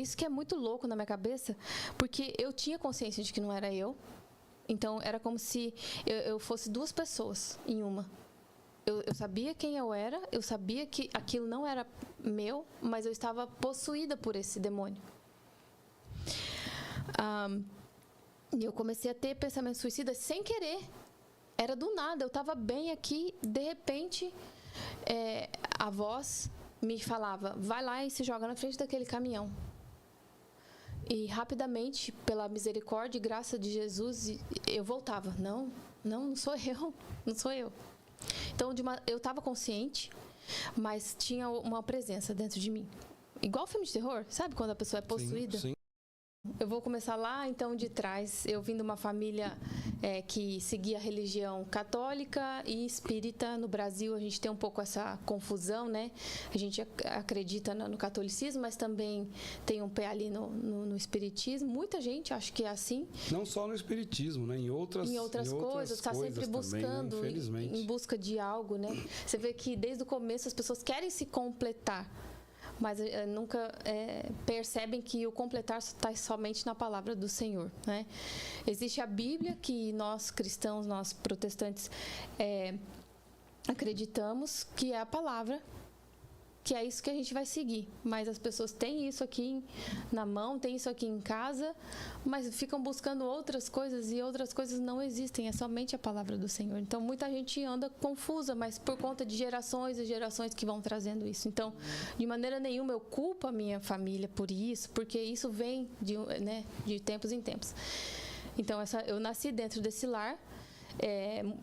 isso que é muito louco na minha cabeça, porque eu tinha consciência de que não era eu. Então, era como se eu fosse duas pessoas em uma. Eu sabia quem eu era, eu sabia que aquilo não era meu, mas eu estava possuída por esse demônio. E eu comecei a ter pensamentos suicidas sem querer. Era do nada, eu estava bem aqui, de repente, a voz me falava, vai lá e se joga na frente daquele caminhão. E rapidamente, pela misericórdia e graça de Jesus, eu voltava. Não sou eu, não sou eu. Então, eu estava consciente, mas tinha uma presença dentro de mim. Igual filme de terror, sabe quando a pessoa é possuída? Sim. Eu vou começar lá, então, de trás. Eu vim de uma família que seguia a religião católica e espírita. No Brasil, a gente tem um pouco essa confusão, né? A gente acredita no catolicismo, mas também tem um pé ali no espiritismo. Muita gente acha que é assim. Não só no espiritismo, né? Em outras coisas. Está sempre buscando, também, né? Infelizmente. em busca de algo, né? Você vê que desde o começo as pessoas querem se completar, mas nunca percebem que o completar está somente na palavra do Senhor, né? Existe a Bíblia, que nós cristãos, nós protestantes, acreditamos que é a palavra, que é isso que a gente vai seguir. Mas as pessoas têm isso aqui na mão, têm isso aqui em casa, mas ficam buscando outras coisas e outras coisas não existem, é somente a palavra do Senhor. Então, muita gente anda confusa, mas por conta de gerações e gerações que vão trazendo isso. Então, de maneira nenhuma eu culpo a minha família por isso, porque isso vem de tempos em tempos. Então, eu nasci dentro desse lar.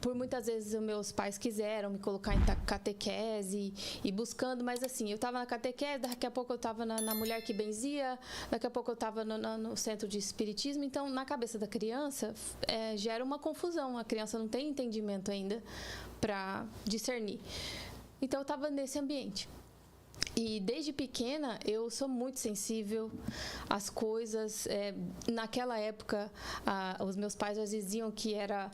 Por muitas vezes meus pais quiseram me colocar em catequese e buscando, mas assim, eu estava na catequese, daqui a pouco eu estava na mulher que benzia, daqui a pouco eu estava no centro de espiritismo. Então, na cabeça da criança, gera uma confusão, a criança não tem entendimento ainda para discernir. Então, eu estava nesse ambiente. E desde pequena eu sou muito sensível às coisas. Naquela época, os meus pais já diziam que era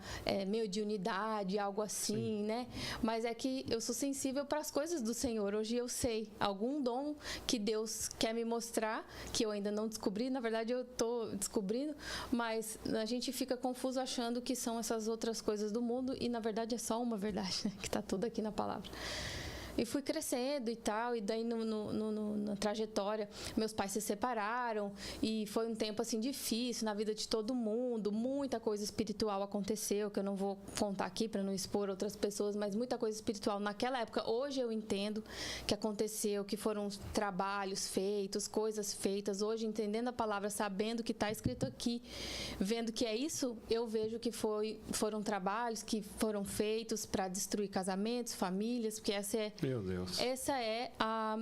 mediunidade, algo assim, sim, né? Mas é que eu sou sensível para as coisas do Senhor. Hoje eu sei algum dom que Deus quer me mostrar, que eu ainda não descobri. Na verdade, eu estou descobrindo, mas a gente fica confuso achando que são essas outras coisas do mundo e, na verdade, é só uma verdade, né? Que está tudo aqui na palavra. E fui crescendo e tal, e daí na trajetória, meus pais se separaram e foi um tempo assim difícil na vida de todo mundo, muita coisa espiritual aconteceu, que eu não vou contar aqui para não expor outras pessoas, mas muita coisa espiritual naquela época. Hoje eu entendo que aconteceu, que foram trabalhos feitos, coisas feitas. Hoje, entendendo a palavra, sabendo que está escrito aqui, vendo que é isso, eu vejo que foram trabalhos que foram feitos para destruir casamentos, famílias, porque meu Deus. Essa é a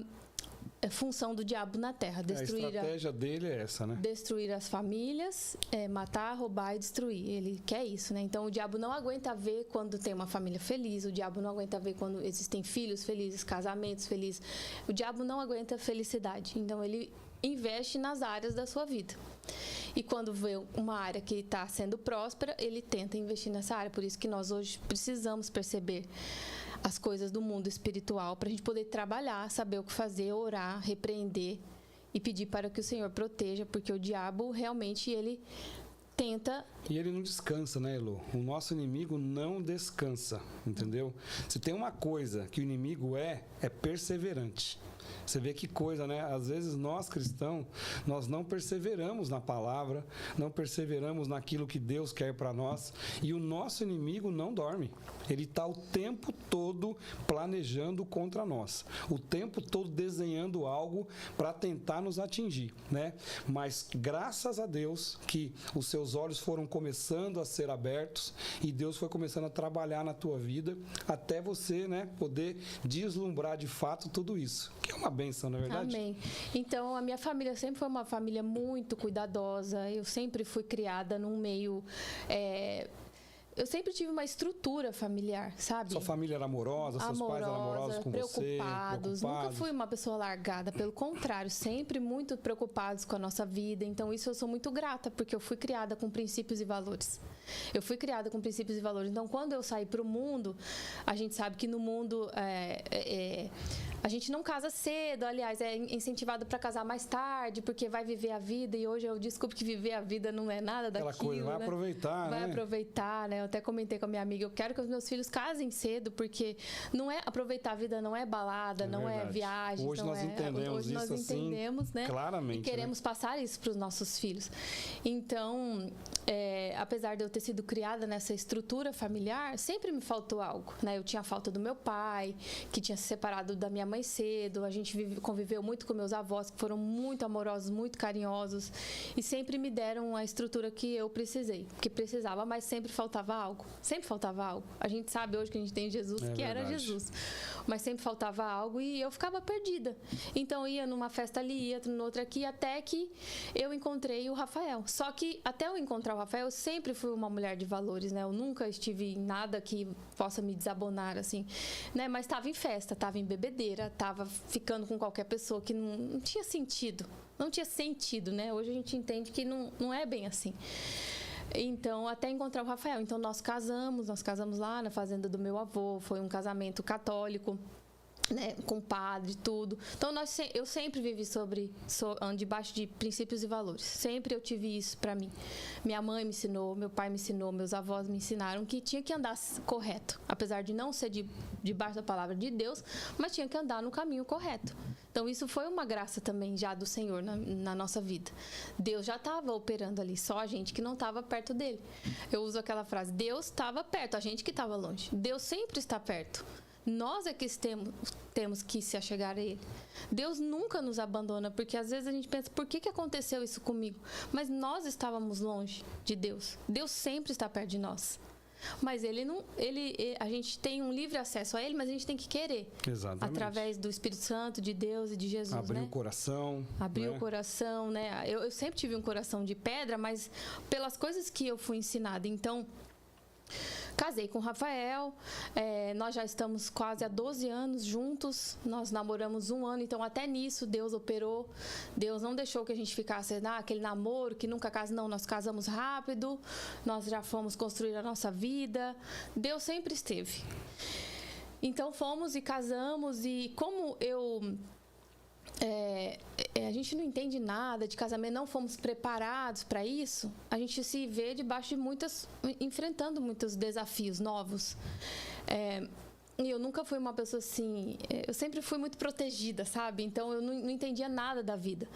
função do diabo na Terra. Destruir a estratégia dele é essa, né? Destruir as famílias, matar, roubar e destruir. Ele quer isso, né? Então, o diabo não aguenta ver quando tem uma família feliz. O diabo não aguenta ver quando existem filhos felizes, casamentos felizes. O diabo não aguenta felicidade. Então, ele investe nas áreas da sua vida. E quando vê uma área que está sendo próspera, ele tenta investir nessa área. Por isso que nós hoje precisamos perceber as coisas do mundo espiritual para a gente poder trabalhar, saber o que fazer, orar, repreender e pedir para que o Senhor proteja, porque o diabo realmente ele tenta... E ele não descansa, né, Elo? O nosso inimigo não descansa, entendeu? Se tem uma coisa que o inimigo é perseverante. Você vê que coisa, né? Às vezes nós cristãos, nós não perseveramos na palavra, não perseveramos naquilo que Deus quer para nós, e o nosso inimigo não dorme. Ele está o tempo todo planejando contra nós, o tempo todo desenhando algo para tentar nos atingir, né? Mas graças a Deus que os seus olhos foram começando a ser abertos e Deus foi começando a trabalhar na tua vida até você, né, poder deslumbrar de fato tudo isso, que é uma bênção, não é verdade? Amém. Então, a minha família sempre foi uma família muito cuidadosa. Eu sempre fui criada num meio... Eu sempre tive uma estrutura familiar, sabe? Sua família era amorosa, seus pais eram amorosos com você? Preocupados. Nunca fui uma pessoa largada, pelo contrário, sempre muito preocupados com a nossa vida. Então, isso eu sou muito grata, porque eu fui criada com princípios e valores. Então, quando eu saí para o mundo, a gente sabe que no mundo A gente não casa cedo, aliás, é incentivado para casar mais tarde, porque vai viver a vida, e hoje eu descubro que viver a vida não é nada daquilo. Aquela coisa, vai aproveitar, né? Vai aproveitar, né? Eu até comentei com a minha amiga, eu quero que os meus filhos casem cedo, porque não é aproveitar a vida, não é balada, não é viagem. Hoje nós entendemos isso assim, né? Claramente. E queremos passar isso para os nossos filhos. Então, apesar de eu ter sido criada nessa estrutura familiar, sempre me faltou algo, né? Eu tinha falta do meu pai, que tinha se separado da minha mãe cedo, a gente conviveu muito com meus avós, que foram muito amorosos, muito carinhosos, e sempre me deram a estrutura que eu precisei, que precisava, mas sempre faltava algo. Sempre faltava algo. A gente sabe hoje que a gente tem Jesus, que verdade. era Jesus, mas sempre faltava algo e eu ficava perdida. Então, ia numa festa ali, ia noutra aqui, até que eu encontrei o Rafael. Só que, até eu encontrar o Rafael, eu sempre fui uma mulher de valores, né? Eu nunca estive em nada que possa me desabonar, assim, né? Mas estava em festa, estava em bebedeira, estava ficando com qualquer pessoa que não tinha sentido. Não tinha sentido, né? Hoje a gente entende que não é bem assim. Então, até encontrar o Rafael. Então, nós casamos lá na fazenda do meu avô, foi um casamento católico, né, com padre e tudo. Então, eu sempre vivi debaixo de princípios e valores. Sempre eu tive isso para mim. Minha mãe me ensinou, meu pai me ensinou, meus avós me ensinaram que tinha que andar correto. Apesar de não ser debaixo da palavra de Deus, mas tinha que andar no caminho correto. Então, isso foi uma graça também já do Senhor na nossa vida. Deus já estava operando ali, só a gente que não estava perto dele. Eu uso aquela frase, Deus estava perto, a gente que estava longe. Deus sempre está perto. Nós é que temos que se achegar a Ele. Deus nunca nos abandona, porque às vezes a gente pensa, por que aconteceu isso comigo? Mas nós estávamos longe de Deus. Deus sempre está perto de nós. Mas a gente tem um livre acesso a Ele, mas a gente tem que querer. Exatamente. Através do Espírito Santo, de Deus e de Jesus. Abrir né? o coração. Abrir o coração, né? Eu sempre tive um coração de pedra, mas pelas coisas que eu fui ensinada. Então, casei com o Rafael, nós já estamos quase há 12 anos juntos, nós namoramos 1 ano, então até nisso Deus operou, Deus não deixou que a gente ficasse aquele namoro que nunca casa, não, nós casamos rápido, nós já fomos construir a nossa vida, Deus sempre esteve. Então fomos e casamos, e como a gente não entende nada de casamento, não fomos preparados para isso, a gente se vê debaixo de enfrentando muitos desafios novos. E eu nunca fui uma pessoa assim, eu sempre fui muito protegida, sabe? Então eu não entendia nada da vida.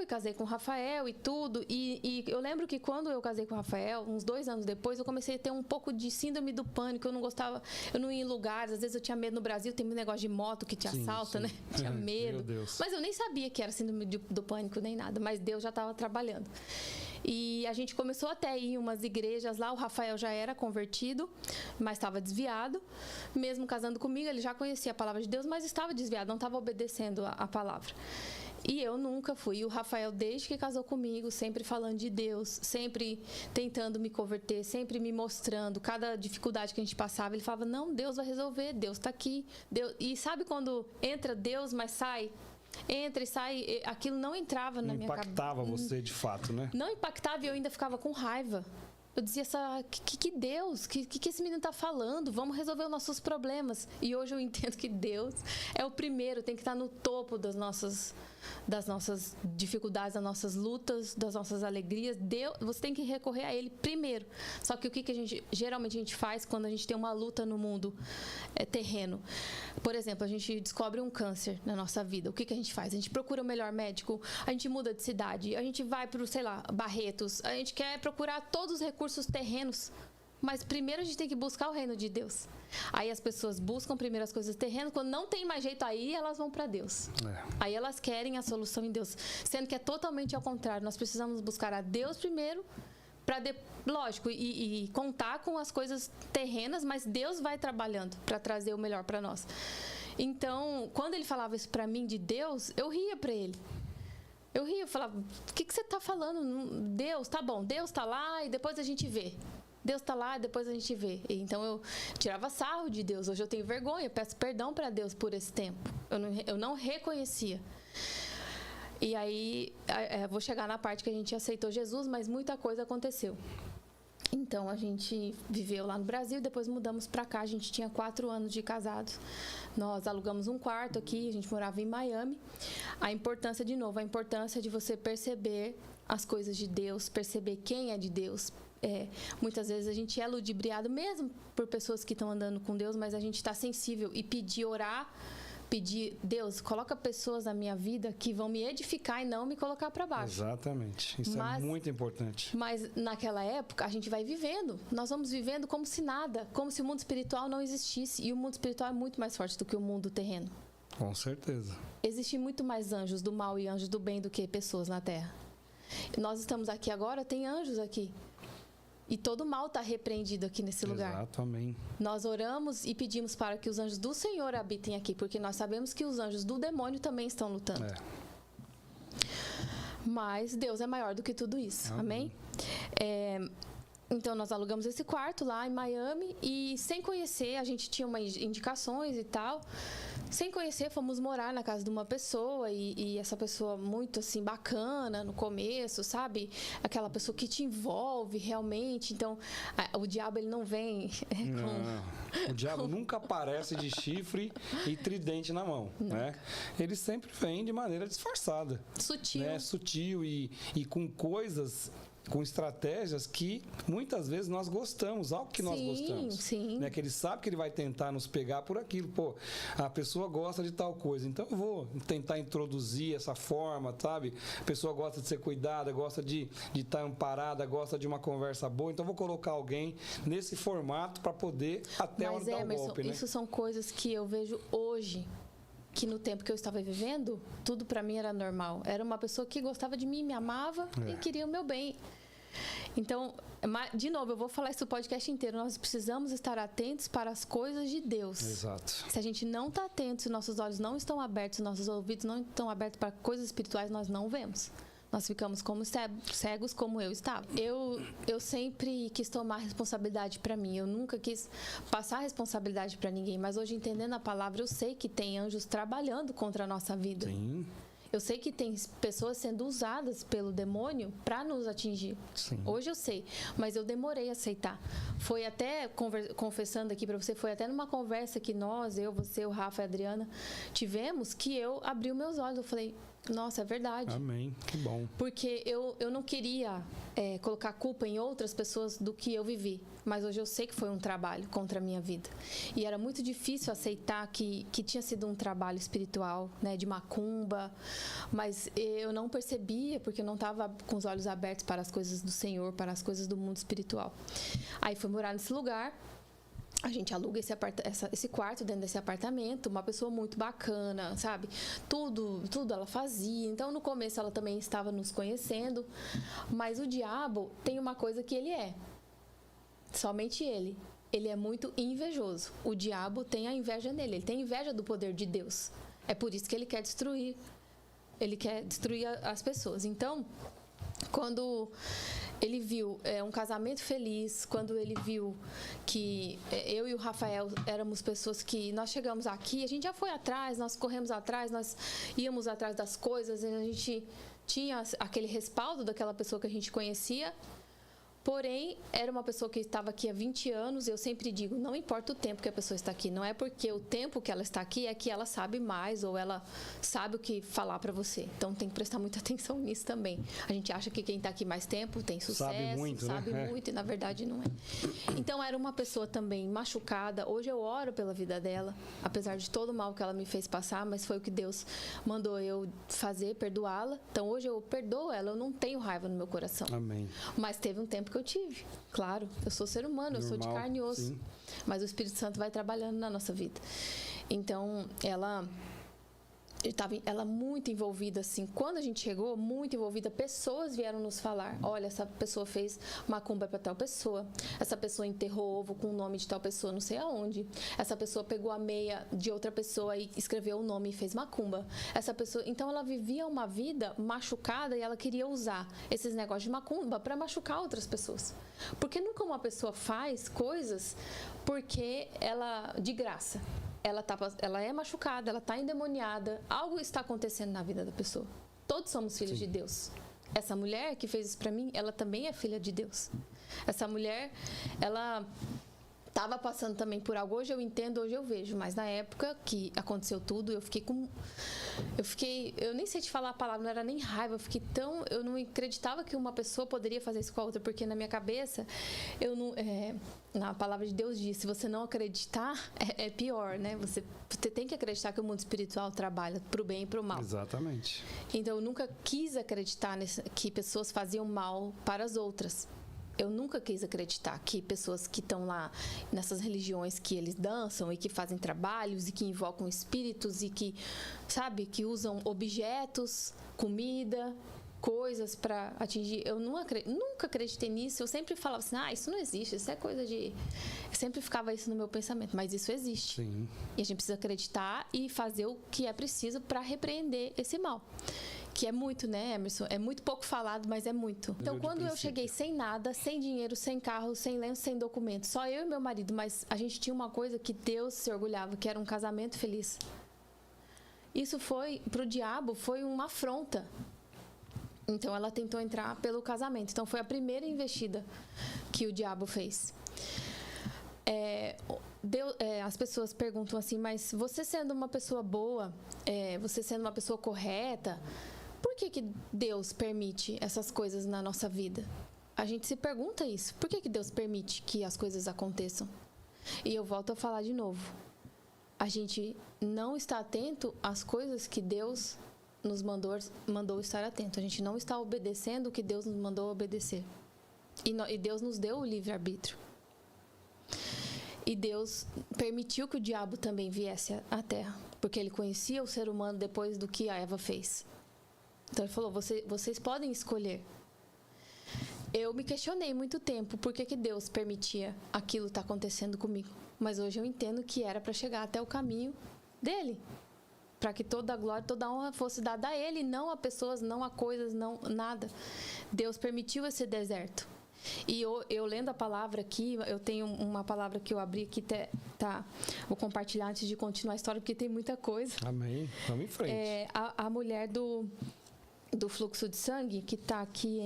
Casei com o Rafael e tudo, e eu lembro que quando eu casei com o Rafael, uns 2 anos depois, eu comecei a ter um pouco de síndrome do pânico. Eu não gostava, eu não ia em lugares, às vezes eu tinha medo. No Brasil tem um negócio de moto que te assalta, né? Tinha medo. Meu Deus. Mas eu nem sabia que era síndrome do pânico nem nada, mas Deus já estava trabalhando. E a gente começou até a ir em umas igrejas lá, o Rafael já era convertido, mas estava desviado. Mesmo casando comigo, ele já conhecia a palavra de Deus, mas estava desviado, não estava obedecendo a palavra. E eu nunca fui. E o Rafael, desde que casou comigo, sempre falando de Deus, sempre tentando me converter, sempre me mostrando. Cada dificuldade que a gente passava, ele falava, não, Deus vai resolver, Deus está aqui. Deus... E sabe quando entra Deus, mas sai? Entra e sai, aquilo não entrava na minha cabeça. Não impactava você de fato, né? Não impactava, e eu ainda ficava com raiva. Eu dizia, que Deus, que esse menino está falando? Vamos resolver os nossos problemas. E hoje eu entendo que Deus é o primeiro, tem que estar no topo das nossas dificuldades, das nossas lutas, das nossas alegrias. Deus, você tem que recorrer a Ele primeiro. Só que o que geralmente a gente faz quando a gente tem uma luta no mundo terreno? Por exemplo, a gente descobre um câncer na nossa vida. O que a gente faz? A gente procura o melhor médico, a gente muda de cidade, a gente vai para, Barretos, a gente quer procurar todos os recursos terrenos. Mas primeiro a gente tem que buscar o reino de Deus. Aí as pessoas buscam primeiro as coisas terrenas, quando não tem mais jeito aí, elas vão para Deus. Aí elas querem a solução em Deus, sendo que é totalmente ao contrário. Nós precisamos buscar a Deus primeiro, lógico, e contar com as coisas terrenas, mas Deus vai trabalhando para trazer o melhor para nós. Então, quando ele falava isso para mim de Deus, eu ria para ele. Eu falava, o que você está falando? Deus, tá bom, Deus está lá e depois a gente vê. Deus está lá e depois a gente vê. Então eu tirava sarro de Deus. Hoje eu tenho vergonha, eu peço perdão para Deus por esse tempo. Eu não reconhecia. E aí, vou chegar na parte que a gente aceitou Jesus, mas muita coisa aconteceu. Então, a gente viveu lá no Brasil, depois mudamos para cá. A gente tinha 4 anos de casados. Nós alugamos um quarto aqui, a gente morava em Miami. A importância de você perceber as coisas de Deus, perceber quem é de Deus. Muitas vezes a gente é ludibriado, mesmo por pessoas que estão andando com Deus, mas a gente está sensível e orar, pedir, Deus, coloca pessoas na minha vida que vão me edificar e não me colocar para baixo. Exatamente. Isso é muito importante. Mas naquela época, a gente vai vivendo. Nós vamos vivendo como se nada, como se o mundo espiritual não existisse. E o mundo espiritual é muito mais forte do que o mundo terreno. Com certeza. Existem muito mais anjos do mal e anjos do bem do que pessoas na Terra. Nós estamos aqui agora, tem anjos aqui. E todo mal está repreendido aqui nesse lugar. Exato, amém. Nós oramos e pedimos para que os anjos do Senhor habitem aqui, porque nós sabemos que os anjos do demônio também estão lutando. Mas Deus é maior do que tudo isso, amém? Então, nós alugamos esse quarto lá em Miami e, sem conhecer, a gente tinha umas indicações e tal. Sem conhecer, fomos morar na casa de uma pessoa e essa pessoa muito, assim, bacana no começo, sabe? Aquela pessoa que te envolve realmente. Então, o diabo, ele não vem O diabo nunca aparece de chifre e tridente na mão, né? Ele sempre vem de maneira disfarçada. Sutil. Né? Sutil e com coisas... com estratégias que muitas vezes nós gostamos, algo que nós gostamos. Sim. Né? Que ele sabe que ele vai tentar nos pegar por aquilo. Pô, a pessoa gosta de tal coisa, então eu vou tentar introduzir essa forma, sabe? A pessoa gosta de ser cuidada, gosta de estar amparada, gosta de uma conversa boa, então eu vou colocar alguém nesse formato para poder até dar um golpe, né? Isso são coisas que eu vejo hoje, que no tempo que eu estava vivendo, tudo para mim era normal. Era uma pessoa que gostava de mim, me amava e queria o meu bem. Então, de novo, eu vou falar isso o podcast inteiro. Nós precisamos estar atentos para as coisas de Deus. Exato. Se a gente não está atento, se nossos olhos não estão abertos, se nossos ouvidos não estão abertos para coisas espirituais, nós não vemos. Nós ficamos como cegos, como eu estava. Eu sempre quis tomar responsabilidade para mim. Eu nunca quis passar responsabilidade para ninguém. Mas hoje, entendendo a palavra, eu sei que tem anjos trabalhando contra a nossa vida. Sim. Eu sei que tem pessoas sendo usadas pelo demônio para nos atingir. Sim. Hoje eu sei, mas eu demorei a aceitar. Foi até, confessando aqui para você, foi até numa conversa que eu, você, o Rafa e a Adriana tivemos, que eu abri os meus olhos. Eu falei, nossa, é verdade. Amém, que bom. Porque eu não queria colocar culpa em outras pessoas do que eu vivi. Mas hoje eu sei que foi um trabalho contra a minha vida. E era muito difícil aceitar que tinha sido um trabalho espiritual, né, de macumba. Mas eu não percebia, porque eu não estava com os olhos abertos para as coisas do Senhor, para as coisas do mundo espiritual. Aí fui morar nesse lugar. A gente aluga esse quarto dentro desse apartamento, uma pessoa muito bacana, sabe? Tudo ela fazia. Então, no começo, ela também estava nos conhecendo. Mas o diabo tem uma coisa que ele é. Somente ele. Ele é muito invejoso. O diabo tem a inveja nele. Ele tem inveja do poder de Deus. É por isso que ele quer destruir. Ele quer destruir as pessoas. Então, quando ele viu um casamento feliz, quando ele viu que eu e o Rafael éramos pessoas que nós chegamos aqui, a gente já foi atrás, nós corremos atrás, nós íamos atrás das coisas, a gente tinha aquele respaldo daquela pessoa que a gente conhecia. Porém, era uma pessoa que estava aqui há 20 anos. Eu sempre digo, não importa o tempo que a pessoa está aqui. Não é porque o tempo que ela está aqui é que ela sabe mais ou ela sabe o que falar para você. Então, tem que prestar muita atenção nisso também. A gente acha que quem está aqui mais tempo tem sucesso, sabe muito, e na verdade não é. Então, era uma pessoa também machucada. Hoje eu oro pela vida dela, apesar de todo o mal que ela me fez passar, mas foi o que Deus mandou eu fazer, perdoá-la. Então, hoje eu perdoo ela, eu não tenho raiva no meu coração. Amém. Mas teve um tempo que eu tive. Claro, eu sou ser humano, eu sou de carne e osso. Sim. Mas o Espírito Santo vai trabalhando na nossa vida. Então, ela muito envolvida, assim. Quando a gente chegou, muito envolvida, pessoas vieram nos falar: olha, essa pessoa fez macumba para tal pessoa, essa pessoa enterrou ovo com o nome de tal pessoa não sei aonde, essa pessoa pegou a meia de outra pessoa e escreveu o nome e fez macumba. Essa pessoa, então ela vivia uma vida machucada e ela queria usar esses negócios de macumba para machucar outras pessoas. Porque nunca uma pessoa faz coisas porque ela, de graça. Ela é machucada, ela está endemoniada, algo está acontecendo na vida da pessoa. Todos somos filhos de Deus. Essa mulher que fez isso para mim, ela também é filha de Deus. Essa mulher, ela estava passando também por algo. Hoje eu entendo, hoje eu vejo, mas na época que aconteceu tudo, eu nem sei te falar a palavra, não era nem raiva, eu não acreditava que uma pessoa poderia fazer isso com a outra, porque na minha cabeça, na palavra de Deus diz, se você não acreditar, é pior, né? Você tem que acreditar que o mundo espiritual trabalha pro bem e pro mal. Exatamente. Então, eu nunca quis acreditar que pessoas faziam mal para as outras. Eu nunca quis acreditar que pessoas que estão lá nessas religiões que eles dançam e que fazem trabalhos e que invocam espíritos e que, sabe, que usam objetos, comida, coisas para atingir. Eu nunca acreditei nisso. Eu sempre falava assim, isso não existe, isso é coisa de... Eu sempre ficava isso no meu pensamento, mas isso existe. Sim. E a gente precisa acreditar e fazer o que é preciso para repreender esse mal. Que é muito, né, Emerson? É muito pouco falado, mas é muito. Então, quando eu cheguei sem nada, sem dinheiro, sem carro, sem lenço, sem documento, só eu e meu marido, mas a gente tinha uma coisa que Deus se orgulhava, que era um casamento feliz. Isso foi, pro diabo, foi uma afronta. Então, ela tentou entrar pelo casamento. Então, foi a primeira investida que o diabo fez. As pessoas perguntam assim, mas você sendo uma pessoa boa, você sendo uma pessoa correta, por que Deus permite essas coisas na nossa vida? A gente se pergunta isso. Por que Deus permite que as coisas aconteçam? E eu volto a falar de novo. A gente não está atento às coisas que Deus nos mandou estar atento. A gente não está obedecendo o que Deus nos mandou obedecer. E Deus nos deu o livre-arbítrio. E Deus permitiu que o diabo também viesse à Terra, porque ele conhecia o ser humano depois do que a Eva fez. Então ele falou, vocês podem escolher. Eu me questionei muito tempo por que Deus permitia aquilo estar acontecendo comigo. Mas hoje eu entendo que era para chegar até o caminho dele. Para que toda a glória, toda a honra fosse dada a ele, não a pessoas, não a coisas, não nada. Deus permitiu esse deserto. E eu lendo a palavra aqui, eu tenho uma palavra que eu abri aqui, vou compartilhar antes de continuar a história, porque tem muita coisa. Amém. Vamos em frente. A mulher do fluxo de sangue, que está aqui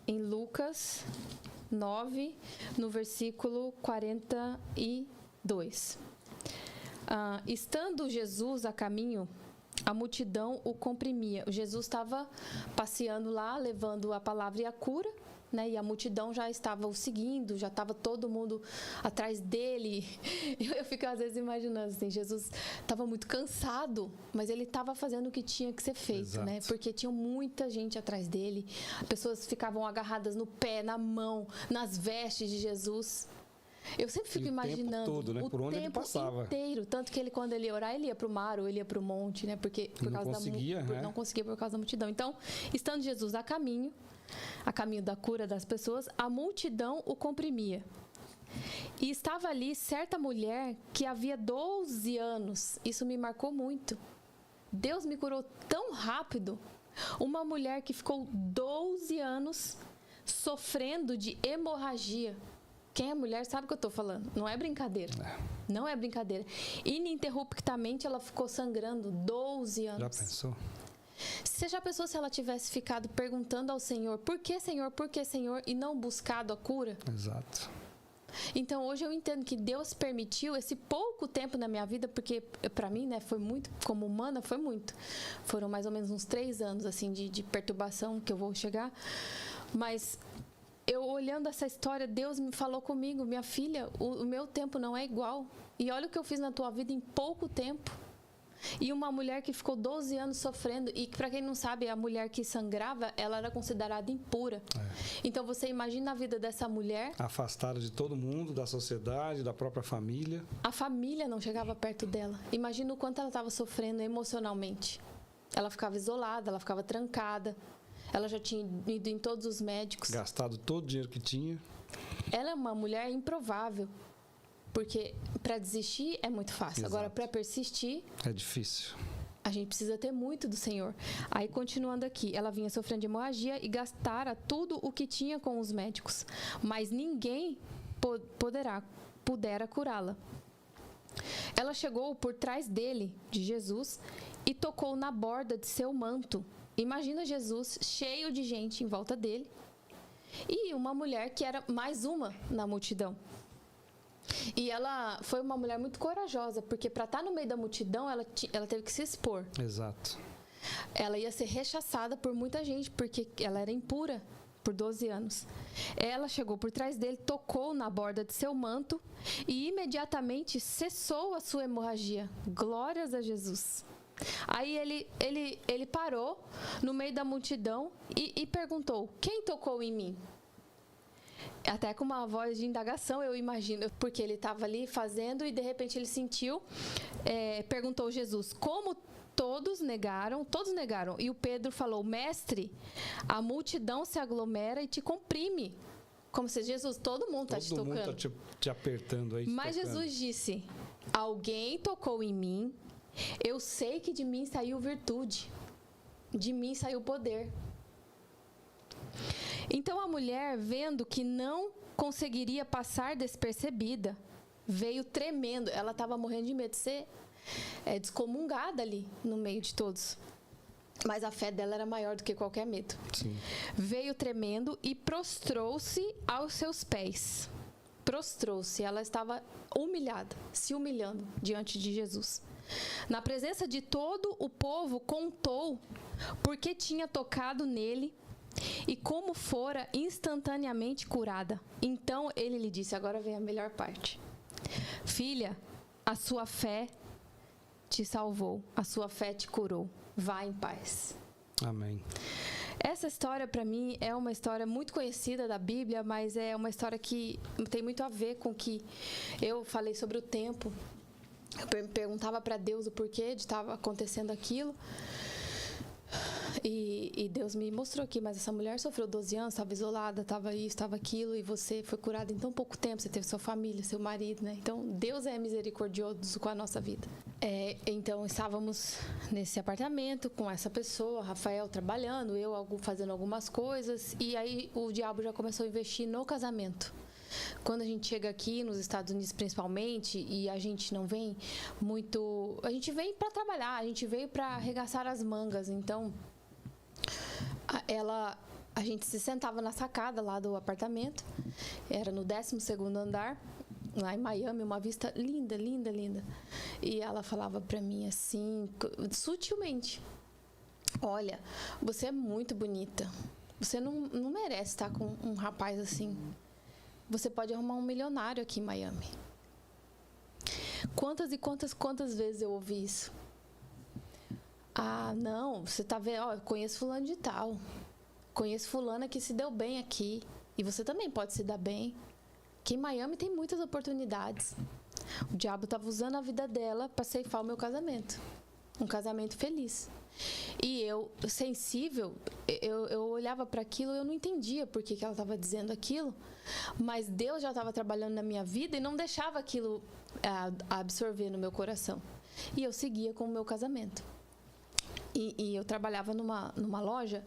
em Lucas 9, no versículo 42. Estando Jesus a caminho, a multidão o comprimia. Jesus estava passeando lá, levando a palavra e a cura, né? E a multidão já estava o seguindo, já estava todo mundo atrás dele. Eu fico às vezes imaginando assim, Jesus estava muito cansado, mas ele estava fazendo o que tinha que ser feito, Exato. né? Porque tinha muita gente atrás dele. As pessoas ficavam agarradas no pé, na mão, nas vestes de Jesus. Eu sempre fico imaginando o tempo todo, né? Por onde ele passava. Inteiro, tanto que quando ele ia orar, ele ia para o mar ou ele ia para o monte, né? Porque não conseguia por causa da multidão. Então, estando Jesus a caminho da cura das pessoas, a multidão o comprimia. E estava ali certa mulher que havia 12 anos. Isso me marcou muito. Deus me curou tão rápido. Uma mulher que ficou 12 anos sofrendo de hemorragia. Quem é mulher sabe o que eu estou falando. Não é brincadeira. Não é brincadeira. Ininterruptamente ela ficou sangrando 12 anos. Já pensou? Você já pensou se ela tivesse ficado perguntando ao Senhor, por que Senhor, e não buscado a cura? Exato. Então hoje eu entendo que Deus permitiu esse pouco tempo na minha vida, porque para mim, né, foi muito, como humana, foi muito. Foram mais ou menos uns 3 anos assim de perturbação que eu vou chegar. Mas eu olhando essa história, Deus me falou comigo, minha filha, o meu tempo não é igual. E olha o que eu fiz na tua vida em pouco tempo. E uma mulher que ficou 12 anos sofrendo, e para quem não sabe, a mulher que sangrava, ela era considerada impura. Então você imagina a vida dessa mulher. Afastada de todo mundo, da sociedade, da própria família. A família não chegava perto dela. Imagina o quanto ela estava sofrendo emocionalmente. Ela ficava isolada, ela ficava trancada. Ela já tinha ido em todos os médicos. Gastado todo o dinheiro que tinha. Ela é uma mulher improvável. Porque para desistir é muito fácil. Exato. Agora, para persistir... é difícil. A gente precisa ter muito do Senhor. Aí, continuando aqui. Ela vinha sofrendo de hemorragia e gastara tudo o que tinha com os médicos. Mas ninguém pudera curá-la. Ela chegou por trás dele, de Jesus, e tocou na borda de seu manto. Imagina Jesus cheio de gente em volta dele e uma mulher que era mais uma na multidão. E ela foi uma mulher muito corajosa, porque para estar no meio da multidão, ela teve que se expor. Exato. Ela ia ser rechaçada por muita gente, porque ela era impura por 12 anos. Ela chegou por trás dele, tocou na borda de seu manto e imediatamente cessou a sua hemorragia. Glórias a Jesus. Aí ele parou no meio da multidão e perguntou: quem tocou em mim? Até com uma voz de indagação, eu imagino, porque ele estava ali fazendo e de repente ele sentiu, perguntou Jesus: como todos negaram? E o Pedro falou: mestre, a multidão se aglomera e te comprime. Como se Jesus, todo mundo está te tocando. Todo mundo está te apertando aí. Mas Jesus disse: alguém tocou em mim, eu sei que de mim saiu virtude, de mim saiu poder. Então a mulher, vendo que não conseguiria passar despercebida, veio tremendo. Ela estava morrendo de medo de ser descomungada ali no meio de todos. Mas a fé dela era maior do que qualquer medo. Sim. Veio tremendo e prostrou-se aos seus pés. Prostrou-se, ela estava humilhada, se humilhando diante de Jesus. Na presença de todo o povo, contou porque tinha tocado nele e como fora instantaneamente curada. Então ele lhe disse, agora vem a melhor parte: filha, a sua fé te salvou, a sua fé te curou, vá em paz. Amém. Essa história para mim é uma história muito conhecida da Bíblia, mas é uma história que tem muito a ver com o que eu falei sobre o tempo. Eu perguntava para Deus o porquê de estava acontecendo aquilo. E Deus me mostrou aqui, mas essa mulher sofreu 12 anos, estava isolada, estava isso, estava aquilo, e você foi curada em tão pouco tempo, você teve sua família, seu marido, né? Então, Deus é misericordioso com a nossa vida. Então, estávamos nesse apartamento com essa pessoa, Rafael trabalhando, eu fazendo algumas coisas, e aí o diabo já começou a investir no casamento. Quando a gente chega aqui, nos Estados Unidos principalmente, e a gente não vem muito... A gente vem para trabalhar, a gente veio para arregaçar as mangas. Então, a gente se sentava na sacada lá do apartamento, era no 12º andar, lá em Miami, uma vista linda, linda, linda. E ela falava para mim assim, sutilmente: olha, você é muito bonita, você não merece estar com um rapaz assim. Você pode arrumar um milionário aqui em Miami. Quantas e quantas vezes eu ouvi isso? Ah, não, você tá vendo, eu conheço fulano de tal. Conheço fulana que se deu bem aqui. E você também pode se dar bem. Aqui em Miami tem muitas oportunidades. O diabo estava usando a vida dela para ceifar o meu casamento. Um casamento feliz. E eu, sensível, eu olhava para aquilo e eu não entendia por que ela estava dizendo aquilo, mas Deus já estava trabalhando na minha vida e não deixava aquilo absorver no meu coração. E eu seguia com o meu casamento. E eu trabalhava numa loja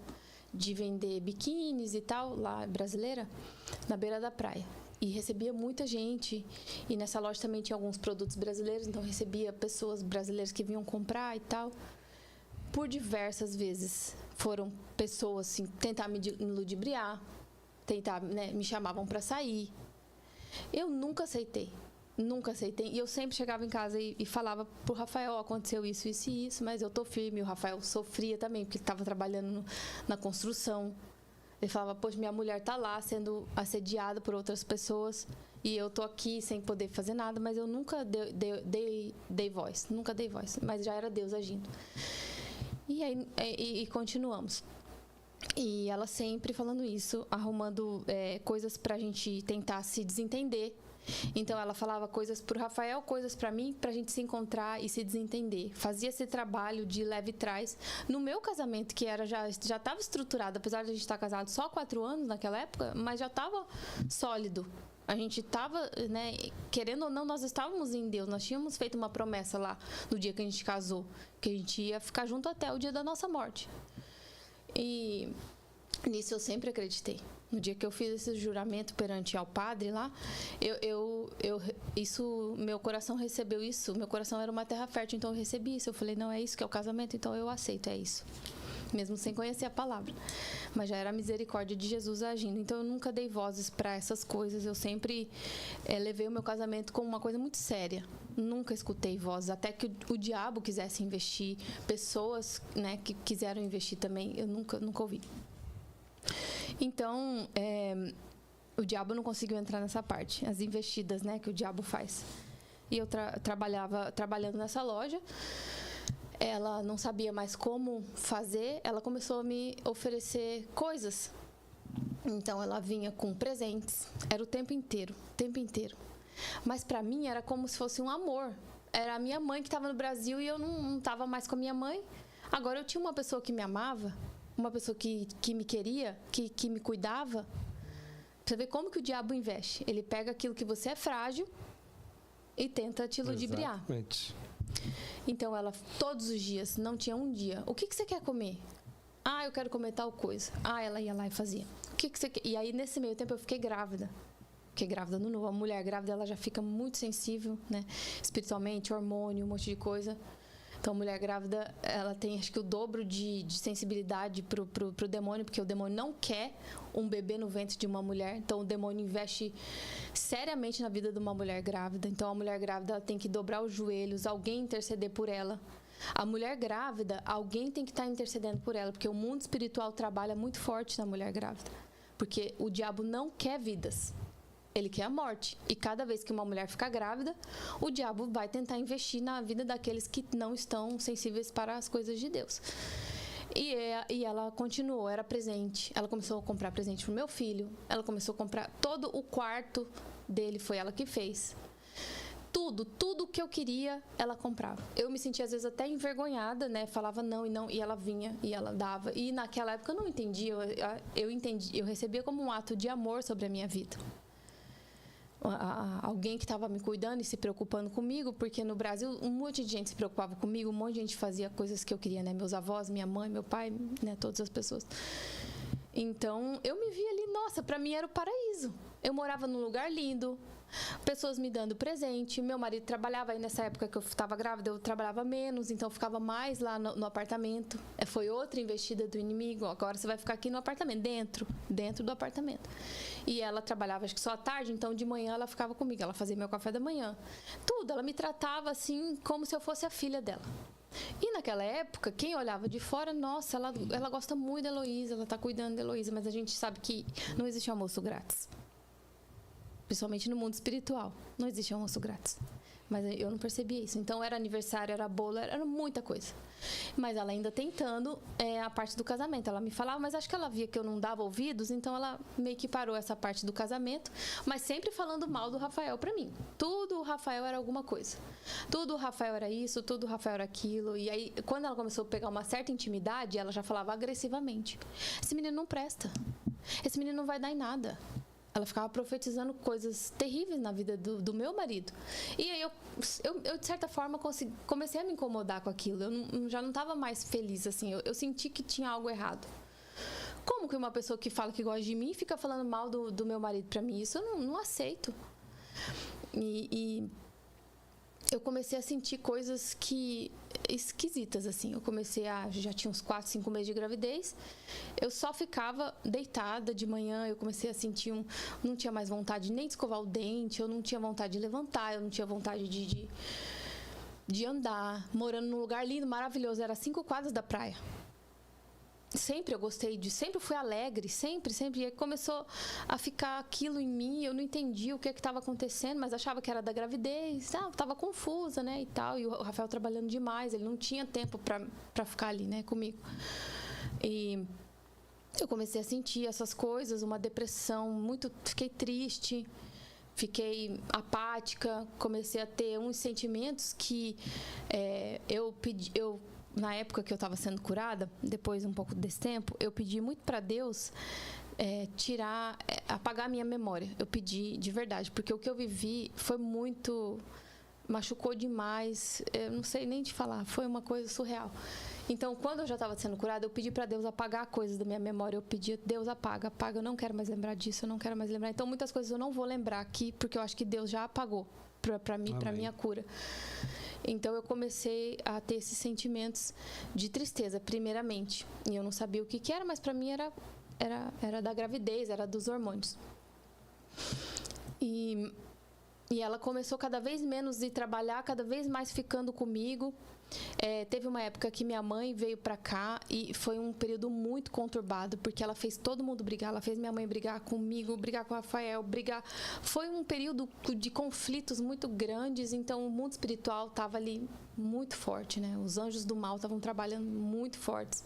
de vender biquínis e tal, lá brasileira, na beira da praia. E recebia muita gente, e nessa loja também tinha alguns produtos brasileiros, então recebia pessoas brasileiras que vinham comprar e tal. Por diversas vezes foram pessoas assim, tentar me ludibriar, me chamavam para sair. Eu nunca aceitei. E eu sempre chegava em casa e falava pro Rafael: aconteceu isso, isso e isso, mas eu tô firme. O Rafael sofria também, porque ele estava trabalhando na construção. Ele falava: poxa, minha mulher tá lá sendo assediada por outras pessoas e eu tô aqui sem poder fazer nada, mas eu nunca dei voz, mas já era Deus agindo. E aí continuamos. E ela sempre falando isso, arrumando coisas pra gente tentar se desentender. Então ela falava coisas pro Rafael, coisas pra mim, pra gente se encontrar e se desentender. Fazia esse trabalho de leve trás. No meu casamento, que já estava estruturado, apesar de a gente estar casado só 4 anos naquela época, mas já estava sólido. A gente estava, querendo ou não, nós estávamos em Deus. Nós tínhamos feito uma promessa lá no dia que a gente casou, que a gente ia ficar junto até o dia da nossa morte. E nisso eu sempre acreditei. No dia que eu fiz esse juramento perante ao padre lá, meu coração recebeu isso. Meu coração era uma terra fértil, então eu recebi isso. Eu falei: não, é isso que é o casamento, então eu aceito, é isso. mesmo sem conhecer a palavra. Mas já era a misericórdia de Jesus agindo. Então eu nunca dei vozes para essas coisas. Eu sempre levei o meu casamento como uma coisa muito séria. Nunca escutei vozes, até que o diabo quisesse investir, pessoas, né, que quiseram investir também, eu nunca ouvi. Então, o diabo não conseguiu entrar nessa parte, as investidas, né, que o diabo faz. E eu trabalhando nessa loja, ela não sabia mais como fazer, ela começou a me oferecer coisas. Então, ela vinha com presentes, era o tempo inteiro. Mas para mim era como se fosse um amor. Era a minha mãe que estava no Brasil e eu não estava mais com a minha mãe. Agora eu tinha uma pessoa que me amava, uma pessoa que me queria, que me cuidava. Você vê como que o diabo investe. Ele pega aquilo que você é frágil e tenta te ludibriar. Exatamente. Então ela, todos os dias, não tinha um dia. O que você quer comer? Ah, eu quero comer tal coisa. Ah, ela ia lá e fazia. O que você quer? E aí, nesse meio tempo, eu fiquei grávida. Fiquei grávida no novo. A mulher grávida, ela já fica muito sensível, né? Espiritualmente, hormônio, um monte de coisa. Então, a mulher grávida, ela tem, acho que, o dobro de sensibilidade pro demônio, porque o demônio não quer um bebê no ventre de uma mulher. Então, o demônio investe seriamente na vida de uma mulher grávida. Então, a mulher grávida, ela tem que dobrar os joelhos, alguém interceder por ela. A mulher grávida, alguém tem que estar intercedendo por ela, porque o mundo espiritual trabalha muito forte na mulher grávida. Porque o diabo não quer vidas. Ele quer a morte. E cada vez que uma mulher fica grávida, o diabo vai tentar investir na vida daqueles que não estão sensíveis para as coisas de Deus. E ela continuou, era presente. Ela começou a comprar presente para o meu filho. Ela começou a comprar todo o quarto dele, foi ela que fez. Tudo que eu queria, ela comprava. Eu me sentia, às vezes, até envergonhada, né? Falava não, e ela vinha, e ela dava. E naquela época eu não entendia. Eu recebia como um ato de amor sobre a minha vida. Alguém que estava me cuidando e se preocupando comigo, porque no Brasil um monte de gente se preocupava comigo, um monte de gente fazia coisas que eu queria, né? Meus avós, minha mãe, meu pai, né? Todas as pessoas. Então, eu me via ali, nossa, para mim era o paraíso. Eu morava num lugar lindo, pessoas me dando presente. Meu marido trabalhava, aí nessa época que eu estava grávida, eu trabalhava menos, então eu ficava mais lá no apartamento. Foi outra investida do inimigo. Agora você vai ficar aqui no apartamento, dentro do apartamento. E ela trabalhava, acho que só à tarde, então de manhã ela ficava comigo, ela fazia meu café da manhã. Tudo, ela me tratava assim, como se eu fosse a filha dela. E naquela época, quem olhava de fora, nossa, ela gosta muito da Heloísa, ela está cuidando da Heloísa, mas a gente sabe que não existe almoço grátis. Principalmente no mundo espiritual, não existe almoço grátis. Mas eu não percebia isso. Então, era aniversário, era bolo, era muita coisa. Mas ela ainda tentando a parte do casamento. Ela me falava, mas acho que ela via que eu não dava ouvidos, então ela meio que parou essa parte do casamento, mas sempre falando mal do Rafael pra mim. Tudo o Rafael era alguma coisa. Tudo o Rafael era isso, tudo o Rafael era aquilo. E aí, quando ela começou a pegar uma certa intimidade, ela já falava agressivamente. Esse menino não presta. Esse menino não vai dar em nada. Ela ficava profetizando coisas terríveis na vida do meu marido. E aí eu de certa forma, comecei a me incomodar com aquilo. Eu já não estava mais feliz, assim. Eu senti que tinha algo errado. Como que uma pessoa que fala que gosta de mim fica falando mal do meu marido pra mim? Isso eu não aceito. E eu comecei a sentir coisas esquisitas, assim. Eu comecei já tinha uns 4, 5 meses de gravidez. Eu só ficava deitada de manhã. Eu comecei a sentir não tinha mais vontade nem de escovar o dente. Eu não tinha vontade de levantar. Eu não tinha vontade de andar. Morando num lugar lindo, maravilhoso. Era 5 quadras da praia. Sempre eu gostei sempre fui alegre, sempre. E aí começou a ficar aquilo em mim, eu não entendia o que estava acontecendo, mas achava que era da gravidez, estava confusa, né, e tal. E o Rafael trabalhando demais, ele não tinha tempo para ficar ali, né, comigo. E eu comecei a sentir essas coisas, uma depressão, fiquei triste, fiquei apática, comecei a ter uns sentimentos que na época que eu estava sendo curada, depois um pouco desse tempo, eu pedi muito para Deus apagar a minha memória. Eu pedi de verdade, porque o que eu vivi foi machucou demais, eu não sei nem te falar, foi uma coisa surreal. Então, quando eu já estava sendo curada, eu pedi para Deus apagar coisas da minha memória. Eu pedi, Deus, apaga, eu não quero mais lembrar disso, eu não quero mais lembrar. Então, muitas coisas eu não vou lembrar aqui, porque eu acho que Deus já apagou. para mim, para minha cura. Então eu comecei a ter esses sentimentos de tristeza, primeiramente. E eu não sabia o que era, mas para mim era da gravidez, era dos hormônios. E ela começou cada vez menos de trabalhar, cada vez mais ficando comigo. Teve uma época que minha mãe veio pra cá e foi um período muito conturbado, porque ela fez todo mundo brigar. Ela fez minha mãe brigar comigo, brigar com o Rafael, brigar. Foi um período de conflitos muito grandes, então o mundo espiritual estava ali muito forte, né? Os anjos do mal estavam trabalhando muito fortes.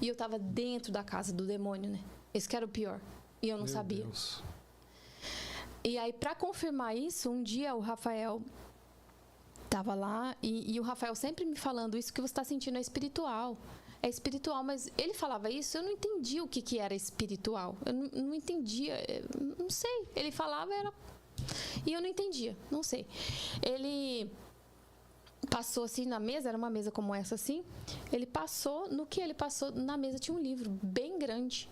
E eu estava dentro da casa do demônio, né? Esse que era o pior. E eu não sabia. Deus. E aí, para confirmar isso, um dia o Rafael estava lá e o Rafael sempre me falando: isso que você está sentindo é espiritual. É espiritual, mas ele falava isso, eu não entendia o que era espiritual. Eu não entendia, não sei. Ele falava, e eu não entendia, não sei. Ele passou assim na mesa, era uma mesa como essa assim. Ele passou, no que ele passou, na mesa tinha um livro bem grande,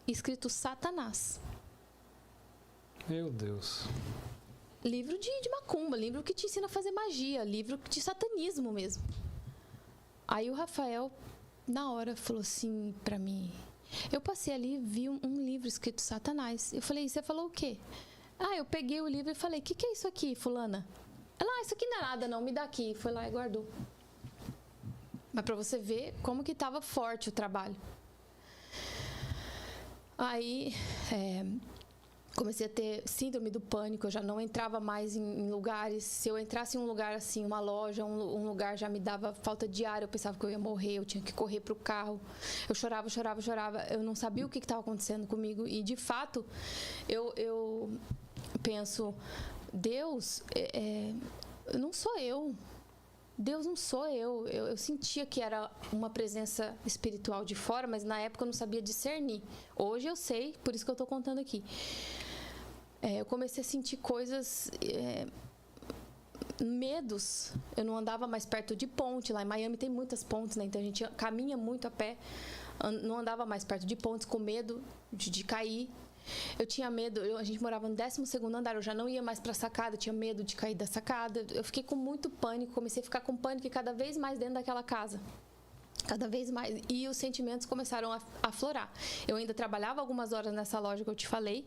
escrito Satanás. Meu Deus. Livro de macumba, livro que te ensina a fazer magia, livro de satanismo mesmo. Aí o Rafael, na hora, falou assim pra mim. Eu passei ali e vi um livro escrito Satanás. Eu falei: você falou o quê? Eu peguei o livro e falei: o que é isso aqui, fulana? Ela: isso aqui não é nada não, me dá aqui. Foi lá e guardou. Mas pra você ver como que tava forte o trabalho. Aí, comecei a ter síndrome do pânico, eu já não entrava mais em lugares. Se eu entrasse em um lugar assim, uma loja, um lugar já me dava falta de ar, eu pensava que eu ia morrer, eu tinha que correr pro carro. Eu chorava, eu não sabia o que estava acontecendo comigo. E, de fato, eu penso: Deus, não sou eu. Deus não sou eu. Eu sentia que era uma presença espiritual de fora, mas na época eu não sabia discernir. Hoje eu sei, por isso que eu estou contando aqui. Eu comecei a sentir coisas, medos. Eu não andava mais perto de ponte. Lá em Miami tem muitas pontes, né? Então a gente caminha muito a pé. Não andava mais perto de pontes, com medo de cair. Eu tinha medo, a gente morava no 12º andar, eu já não ia mais pra sacada, eu tinha medo de cair da sacada. Eu fiquei com muito pânico, comecei a ficar com pânico cada vez mais dentro daquela casa. Cada vez mais. E os sentimentos começaram a aflorar. Eu ainda trabalhava algumas horas nessa loja que eu te falei.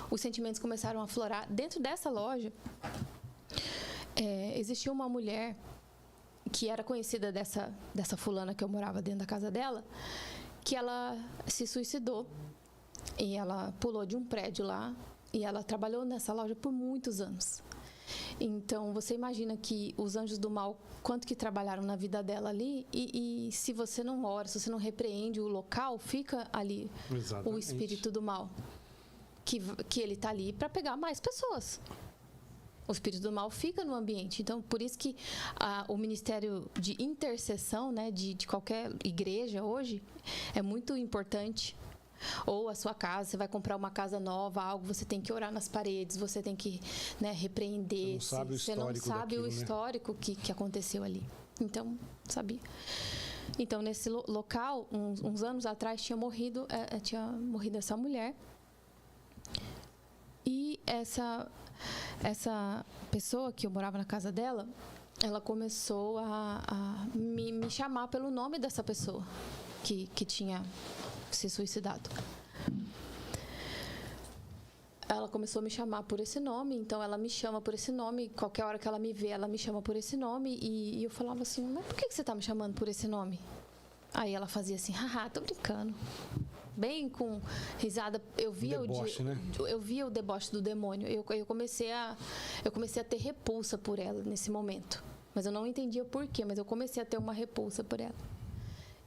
Os sentimentos começaram a aflorar. Dentro dessa loja, existia uma mulher que era conhecida dessa fulana que eu morava dentro da casa dela, que ela se suicidou. E ela pulou de um prédio lá e ela trabalhou nessa loja por muitos anos. Então, você imagina que os anjos do mal, quanto que trabalharam na vida dela ali, e se você não ora, se você não repreende o local, fica ali. Exatamente. O espírito do mal, que ele está ali para pegar mais pessoas. O espírito do mal fica no ambiente. Então, por isso que o ministério de intercessão, né, de qualquer igreja hoje, é muito importante. Ou a sua casa, você vai comprar uma casa nova, algo, você tem que orar nas paredes, você tem que, né, repreender. Você não sabe o histórico que aconteceu ali. Então, sabia? Então, nesse local, uns anos atrás, tinha morrido essa mulher. E essa pessoa que eu morava na casa dela, ela começou a me chamar pelo nome dessa pessoa que tinha se suicidado. Ela começou a me chamar por esse nome, então ela me chama por esse nome. Qualquer hora que ela me vê, ela me chama por esse nome. E eu falava assim: mas por que você está me chamando por esse nome? Aí ela fazia assim: haha, tô brincando. Bem com risada. Eu via o deboche do demônio. Eu comecei a ter repulsa por ela nesse momento. Mas eu não entendia por quê, mas eu comecei a ter uma repulsa por ela.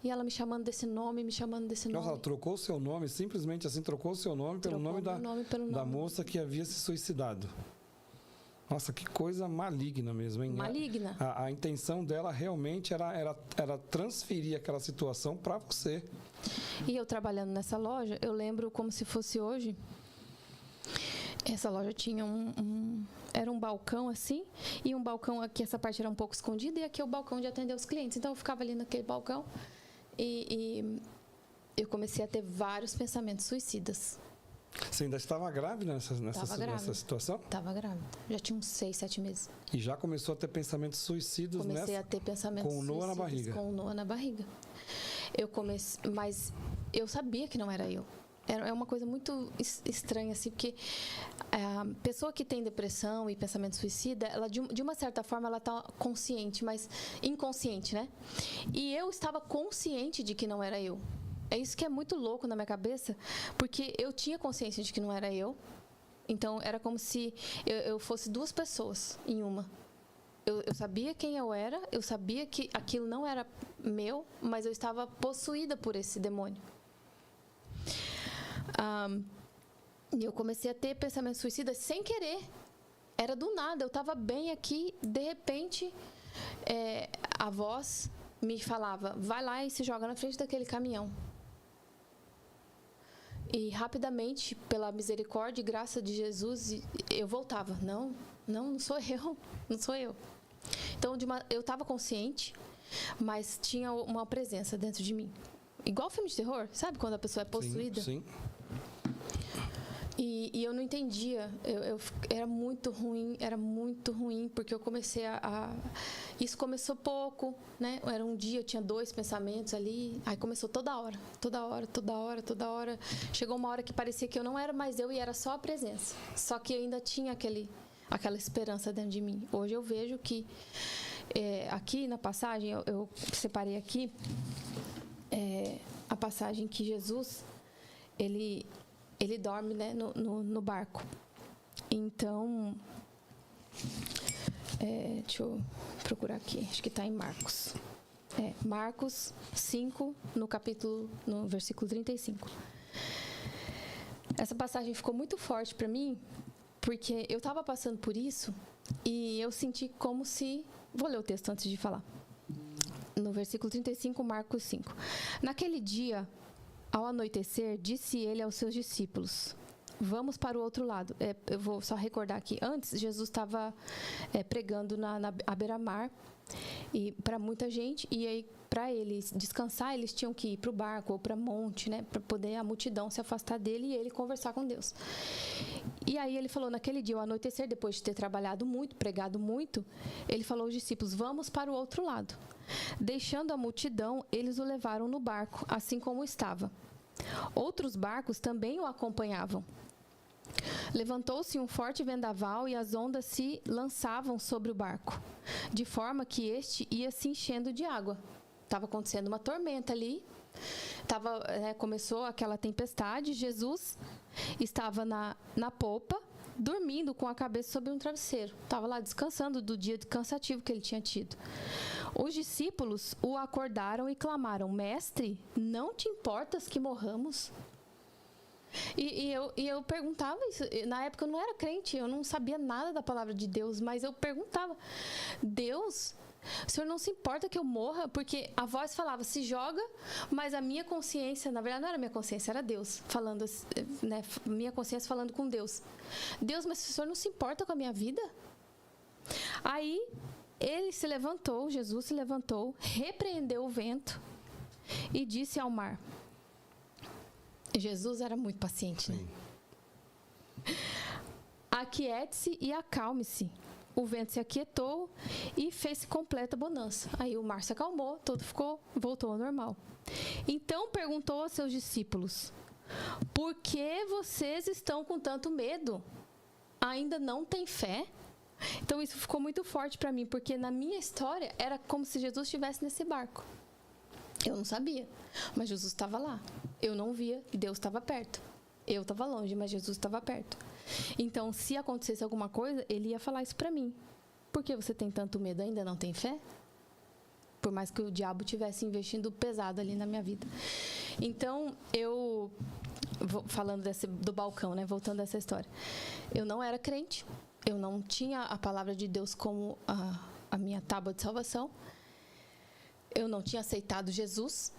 E ela me chamando desse nome, Nossa, ela trocou o seu nome, simplesmente assim, trocou o seu nome pelo nome da moça que havia se suicidado. Nossa, que coisa maligna mesmo, hein? Maligna. A intenção dela realmente era transferir aquela situação para você. E eu trabalhando nessa loja, eu lembro como se fosse hoje. Essa loja tinha era um balcão assim, e um balcão aqui, essa parte era um pouco escondida, e aqui é o balcão de atender os clientes. Então eu ficava ali naquele balcão. E eu comecei a ter vários pensamentos suicidas. Você ainda estava grávida nessa situação? Estava grávida. Já tinha uns 6, 7 meses. E já começou a ter pensamentos suicidas Comecei a ter pensamentos com o Noah na barriga. Com o Noah na barriga. Mas eu sabia que não era eu. É uma coisa muito estranha, assim, porque a pessoa que tem depressão e pensamento suicida, ela de uma certa forma, ela está consciente, mas inconsciente, né? E eu estava consciente de que não era eu. É isso que é muito louco na minha cabeça, porque eu tinha consciência de que não era eu. Então, era como se eu fosse duas pessoas em uma. Eu sabia quem eu era, eu sabia que aquilo não era meu, mas eu estava possuída por esse demônio. E eu comecei a ter pensamentos suicidas sem querer. Era do nada, eu estava bem aqui, de repente, a voz me falava, vai lá e se joga na frente daquele caminhão. E rapidamente, pela misericórdia e graça de Jesus, eu voltava. Não sou eu, não sou eu. Então, eu estava consciente, mas tinha uma presença dentro de mim. Igual filme de terror, sabe? Quando a pessoa é possuída. Sim. E eu não entendia. Era muito ruim, porque eu comecei Isso começou pouco, né? Era um dia, eu tinha 2 pensamentos ali. Aí começou toda hora. Chegou uma hora que parecia que eu não era mais eu e era só a presença. Só que eu ainda tinha aquela esperança dentro de mim. Hoje eu vejo que aqui na passagem, eu separei aqui a passagem que Jesus, ele dorme, né, no barco. Então, deixa eu procurar aqui, acho que está em Marcos. Marcos 5, no versículo 35. Essa passagem ficou muito forte para mim, porque eu estava passando por isso e eu senti como se... Vou ler o texto antes de falar. No versículo 35, Marcos 5. Naquele dia, ao anoitecer, disse ele aos seus discípulos, vamos para o outro lado. Eu vou só recordar aqui. Antes, Jesus estava pregando à beira-mar e para muita gente. E aí, para eles descansar, eles tinham que ir para o barco ou para monte, né, para poder a multidão se afastar dele e ele conversar com Deus. E aí ele falou, naquele dia, ao anoitecer, depois de ter trabalhado muito, pregado muito, ele falou aos discípulos, vamos para o outro lado. Deixando a multidão, eles o levaram no barco, assim como estava. Outros barcos também o acompanhavam. Levantou-se um forte vendaval e as ondas se lançavam sobre o barco, de forma que este ia se enchendo de água. Estava acontecendo uma tormenta ali, começou aquela tempestade, Jesus estava na popa, dormindo com a cabeça sobre um travesseiro. Estava lá descansando do dia cansativo que ele tinha tido. Os discípulos o acordaram e clamaram, mestre, não te importas que morramos? E eu perguntava isso. Na época eu não era crente, eu não sabia nada da palavra de Deus, mas eu perguntava, Deus, o Senhor não se importa que eu morra? Porque a voz falava, se joga, mas a minha consciência, na verdade não era minha consciência, era Deus falando, né? Minha consciência falando com Deus. Deus, mas o Senhor não se importa com a minha vida? Aí Jesus se levantou, repreendeu o vento e disse ao mar. Jesus era muito paciente, né? Aquiete-se e acalme-se. O vento se aquietou e fez completa bonança. Aí o mar se acalmou, voltou ao normal. Então perguntou aos seus discípulos, por que vocês estão com tanto medo? Ainda não têm fé? Então isso ficou muito forte para mim, porque na minha história era como se Jesus estivesse nesse barco. Eu não sabia, mas Jesus estava lá. Eu não via, Deus estava perto. Eu estava longe, mas Jesus estava perto. Então, se acontecesse alguma coisa, ele ia falar isso para mim. Por que você tem tanto medo? Ainda não tem fé? Por mais que o diabo estivesse investindo pesado ali na minha vida. Então, falando do balcão, né? Voltando a essa história. Eu não era crente. Eu não tinha a palavra de Deus como a minha tábua de salvação. Eu não tinha aceitado Jesus.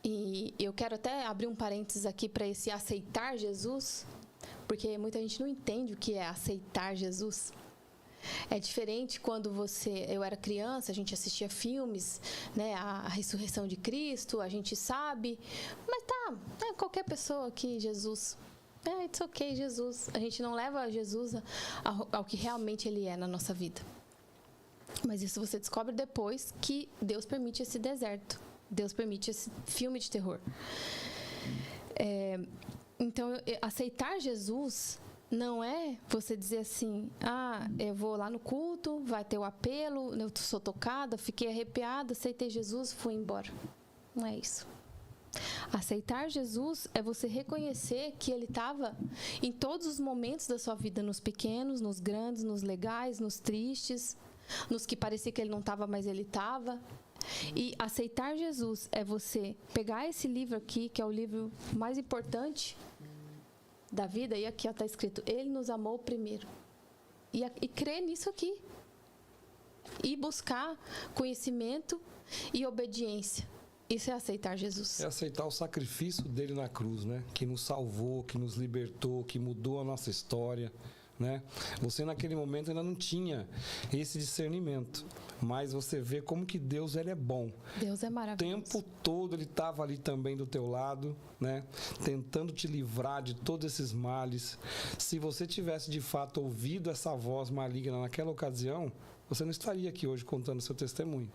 E eu quero até abrir um parênteses aqui para esse aceitar Jesus, porque muita gente não entende o que é aceitar Jesus. É diferente quando eu era criança, a gente assistia filmes, né, a ressurreição de Cristo, a gente sabe, mas qualquer pessoa que Jesus It's ok, Jesus. A gente não leva Jesus ao que realmente Ele é na nossa vida. Mas isso você descobre depois que Deus permite esse deserto. Deus permite esse filme de terror. Então, aceitar Jesus não é você dizer assim, eu vou lá no culto, vai ter o apelo, eu sou tocada, fiquei arrepiada, aceitei Jesus, fui embora. Não é isso. Aceitar Jesus é você reconhecer que Ele estava em todos os momentos da sua vida, nos pequenos, nos grandes, nos legais, nos tristes, nos que parecia que Ele não estava, mas Ele estava. E aceitar Jesus é você pegar esse livro aqui, que é o livro mais importante da vida, e aqui está escrito, Ele nos amou primeiro. E crer nisso aqui. E buscar conhecimento e obediência. Isso é aceitar Jesus. É aceitar o sacrifício dele na cruz, né? Que nos salvou, que nos libertou, que mudou a nossa história, né? Você naquele momento ainda não tinha esse discernimento, mas você vê como que Deus, ele é bom. Deus é maravilhoso. O tempo todo ele estava ali também do teu lado, né? Tentando te livrar de todos esses males. Se você tivesse de fato ouvido essa voz maligna naquela ocasião, você não estaria aqui hoje contando seu testemunho,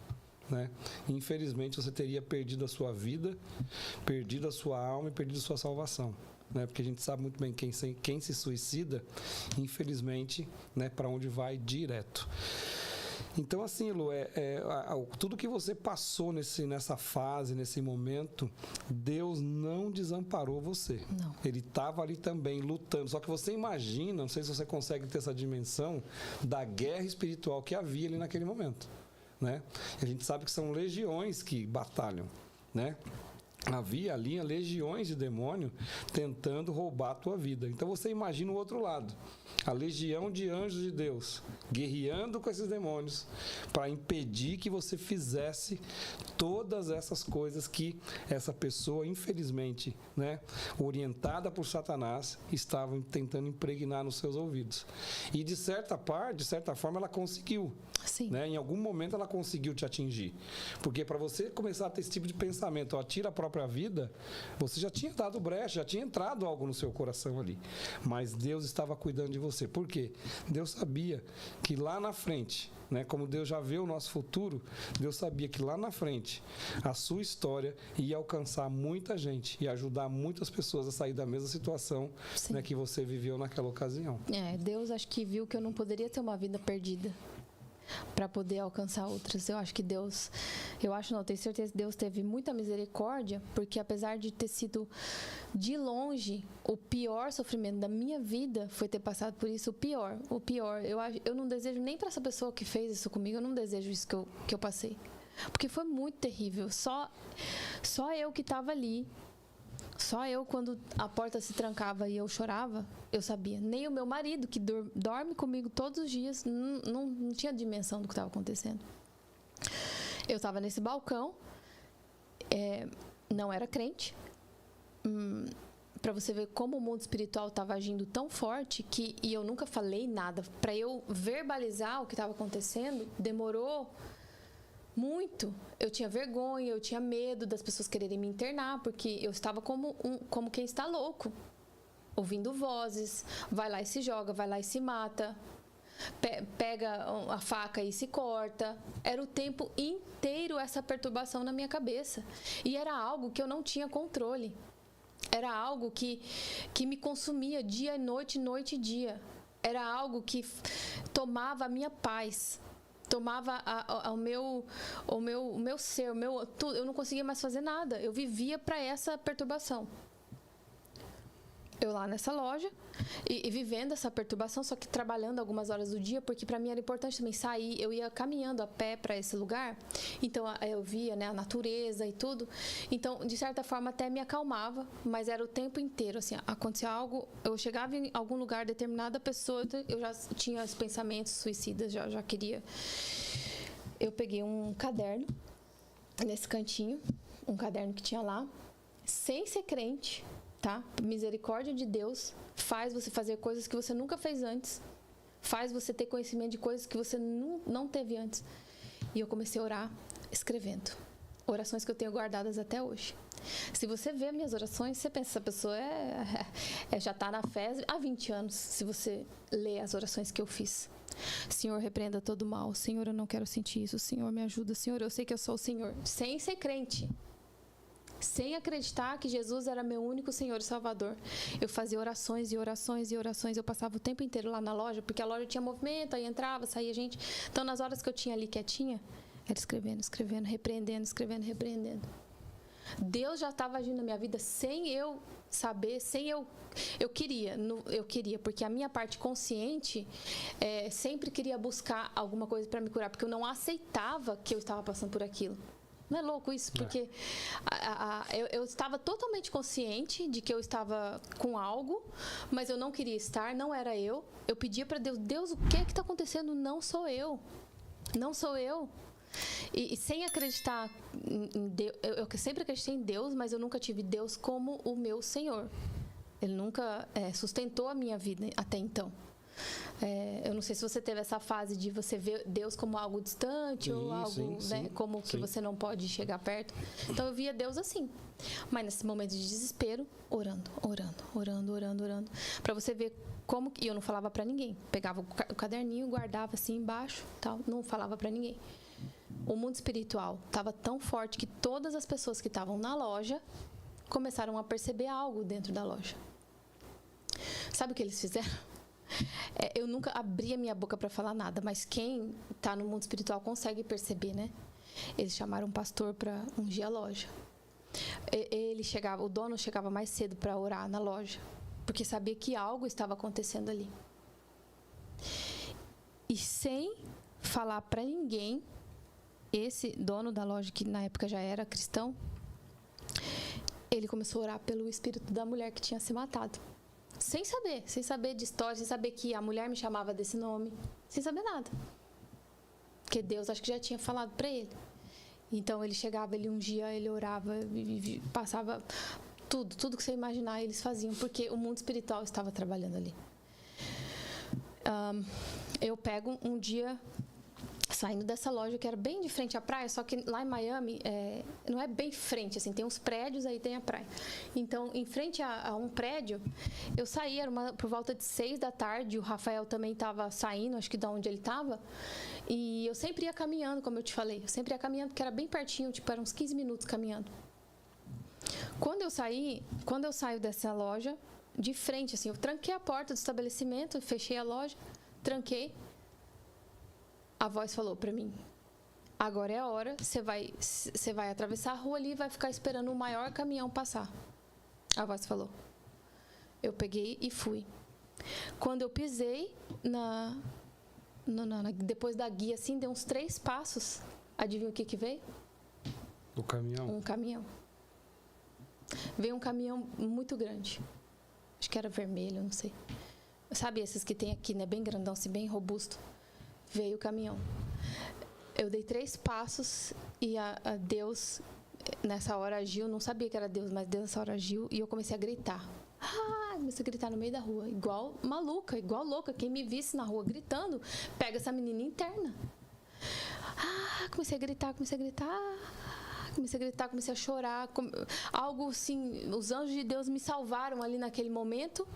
né? Infelizmente você teria perdido a sua vida, perdido a sua alma e perdido a sua salvação, né? Porque a gente sabe muito bem quem se suicida, infelizmente, né, para onde vai direto. Então, assim, Lu, tudo que você passou nessa fase, nesse momento, Deus não desamparou você. Não. Ele estava ali também lutando. Só que você imagina, não sei se você consegue ter essa dimensão da guerra espiritual que havia ali naquele momento, né? A gente sabe que são legiões que batalham, né? Havia ali legiões de demônio tentando roubar a tua vida. Então você imagina o outro lado, a legião de anjos de Deus guerreando com esses demônios para impedir que você fizesse todas essas coisas que essa pessoa, infelizmente, né, orientada por Satanás, estava tentando impregnar nos seus ouvidos. E de certa forma ela conseguiu. Sim. Né? Em algum momento ela conseguiu te atingir. Porque para você começar a ter esse tipo de pensamento, tira a própria vida, você já tinha dado brecha, já tinha entrado algo no seu coração ali. Mas Deus estava cuidando de você. Por quê? Deus sabia que lá na frente, né, como Deus já vê o nosso futuro, Deus sabia que lá na frente a sua história ia alcançar muita gente e ajudar muitas pessoas a sair da mesma situação, né, que você viveu naquela ocasião. Deus acho que viu que eu não poderia ter uma vida perdida para poder alcançar outras. Tenho certeza que Deus teve muita misericórdia, porque apesar de ter sido de longe o pior sofrimento da minha vida, foi ter passado por isso, o pior, eu não desejo nem para essa pessoa que fez isso comigo, eu não desejo isso que eu passei, porque foi muito terrível, só eu que estava ali. Só eu, quando a porta se trancava e eu chorava, eu sabia. Nem o meu marido, que dorme comigo todos os dias, não tinha dimensão do que estava acontecendo. Eu estava nesse balcão, não era crente. Para você ver como o mundo espiritual estava agindo tão forte e eu nunca falei nada. Para eu verbalizar o que estava acontecendo, demorou muito. Eu tinha vergonha, eu tinha medo das pessoas quererem me internar, porque eu estava como quem está louco, ouvindo vozes, vai lá e se joga, vai lá e se mata, pega a faca e se corta. Era o tempo inteiro essa perturbação na minha cabeça. E era algo que eu não tinha controle. Era algo que me consumia dia e noite, noite e dia. Era algo que tomava a minha paz. Tomava o meu ser, tudo. Eu não conseguia mais fazer nada. Eu vivia para essa perturbação. Eu lá nessa loja e vivendo essa perturbação, só que trabalhando algumas horas do dia, porque para mim era importante também sair. Eu ia caminhando a pé para esse lugar, então eu via, né, a natureza e tudo. Então, de certa forma, até me acalmava, mas era o tempo inteiro, assim, acontecia algo, eu chegava em algum lugar, determinada pessoa, eu já tinha os pensamentos suicidas, já queria. Eu peguei um caderno, nesse cantinho, um caderno que tinha lá, sem ser crente, tá? Misericórdia de Deus faz você fazer coisas que você nunca fez antes, faz você ter conhecimento de coisas que você não teve antes. E eu comecei a orar escrevendo orações que eu tenho guardadas até hoje. Se você vê minhas orações, você pensa, essa pessoa já está na fé há 20 anos, se você lê as orações que eu fiz. Senhor, repreenda todo mal. Senhor, eu não quero sentir isso. Senhor, me ajuda. Senhor, eu sei que eu sou o Senhor. Sem ser crente. Sem acreditar que Jesus era meu único Senhor e Salvador. Eu fazia orações e orações e orações. Eu passava o tempo inteiro lá na loja, porque a loja tinha movimento, aí entrava, saía gente. Então, nas horas que eu tinha ali quietinha, era escrevendo, repreendendo, repreendendo. Deus já estava agindo na minha vida sem eu saber, eu queria, porque a minha parte consciente sempre queria buscar alguma coisa para me curar, porque eu não aceitava que eu estava passando por aquilo. Não é louco isso? Porque eu estava totalmente consciente de que eu estava com algo, mas eu não queria estar, não era eu. Eu pedia para Deus, Deus, o que é que está acontecendo? Não sou eu. Não sou eu. E sem acreditar em Deus, eu sempre acreditei em Deus, mas eu nunca tive Deus como o meu Senhor. Ele nunca sustentou a minha vida até então. Eu não sei se você teve essa fase de você ver Deus como algo distante, ou algo como que você não pode chegar perto. Então eu via Deus assim. Mas nesse momento de desespero, orando. Para você ver como que... E eu não falava para ninguém. Pegava o caderninho, guardava assim embaixo, tal, não falava para ninguém. O mundo espiritual estava tão forte que todas as pessoas que estavam na loja começaram a perceber algo dentro da loja. Sabe o que eles fizeram? Eu nunca abria minha boca para falar nada, mas quem está no mundo espiritual consegue perceber, né? Eles chamaram um pastor para ungir a loja. O dono chegava mais cedo para orar na loja, porque sabia que algo estava acontecendo ali. E sem falar para ninguém, esse dono da loja, que na época já era cristão, ele começou a orar pelo espírito da mulher que tinha se matado. Sem saber de história, sem saber que a mulher me chamava desse nome, sem saber nada. Porque Deus acho que já tinha falado para ele. Então ele chegava, ele ungia, ele orava, passava tudo que você imaginar, eles faziam, porque o mundo espiritual estava trabalhando ali. Eu pego um dia, saindo dessa loja, que era bem de frente à praia, só que lá em Miami, não é bem frente, assim, tem uns prédios, aí tem a praia. Então, em frente a um prédio, eu saí, era por volta de 6 da tarde, o Rafael também estava saindo, acho que de onde ele estava, e eu sempre ia caminhando, como eu te falei, eu sempre ia caminhando, porque era bem pertinho, tipo, eram uns 15 minutos caminhando. Quando eu saio dessa loja, de frente, assim, eu tranquei a porta do estabelecimento, fechei a loja, tranquei. A voz falou para mim: agora é a hora, você vai atravessar a rua ali e vai ficar esperando o maior caminhão passar. A voz falou. Eu peguei e fui. Quando eu pisei depois da guia, assim, deu uns 3 passos. Adivinha o que veio? O caminhão. Um caminhão. Veio um caminhão muito grande. Acho que era vermelho, não sei. Sabe esses que tem aqui, né? Bem grandão, assim, bem robusto. Veio o caminhão. Eu dei 3 passos e a Deus, nessa hora, agiu. Não sabia que era Deus, mas Deus nessa hora agiu. E eu comecei a gritar. Comecei a gritar no meio da rua. Igual maluca, igual louca. Quem me visse na rua gritando, pega essa menina interna. Comecei a gritar. Comecei a chorar. Algo assim, os anjos de Deus me salvaram ali naquele momento.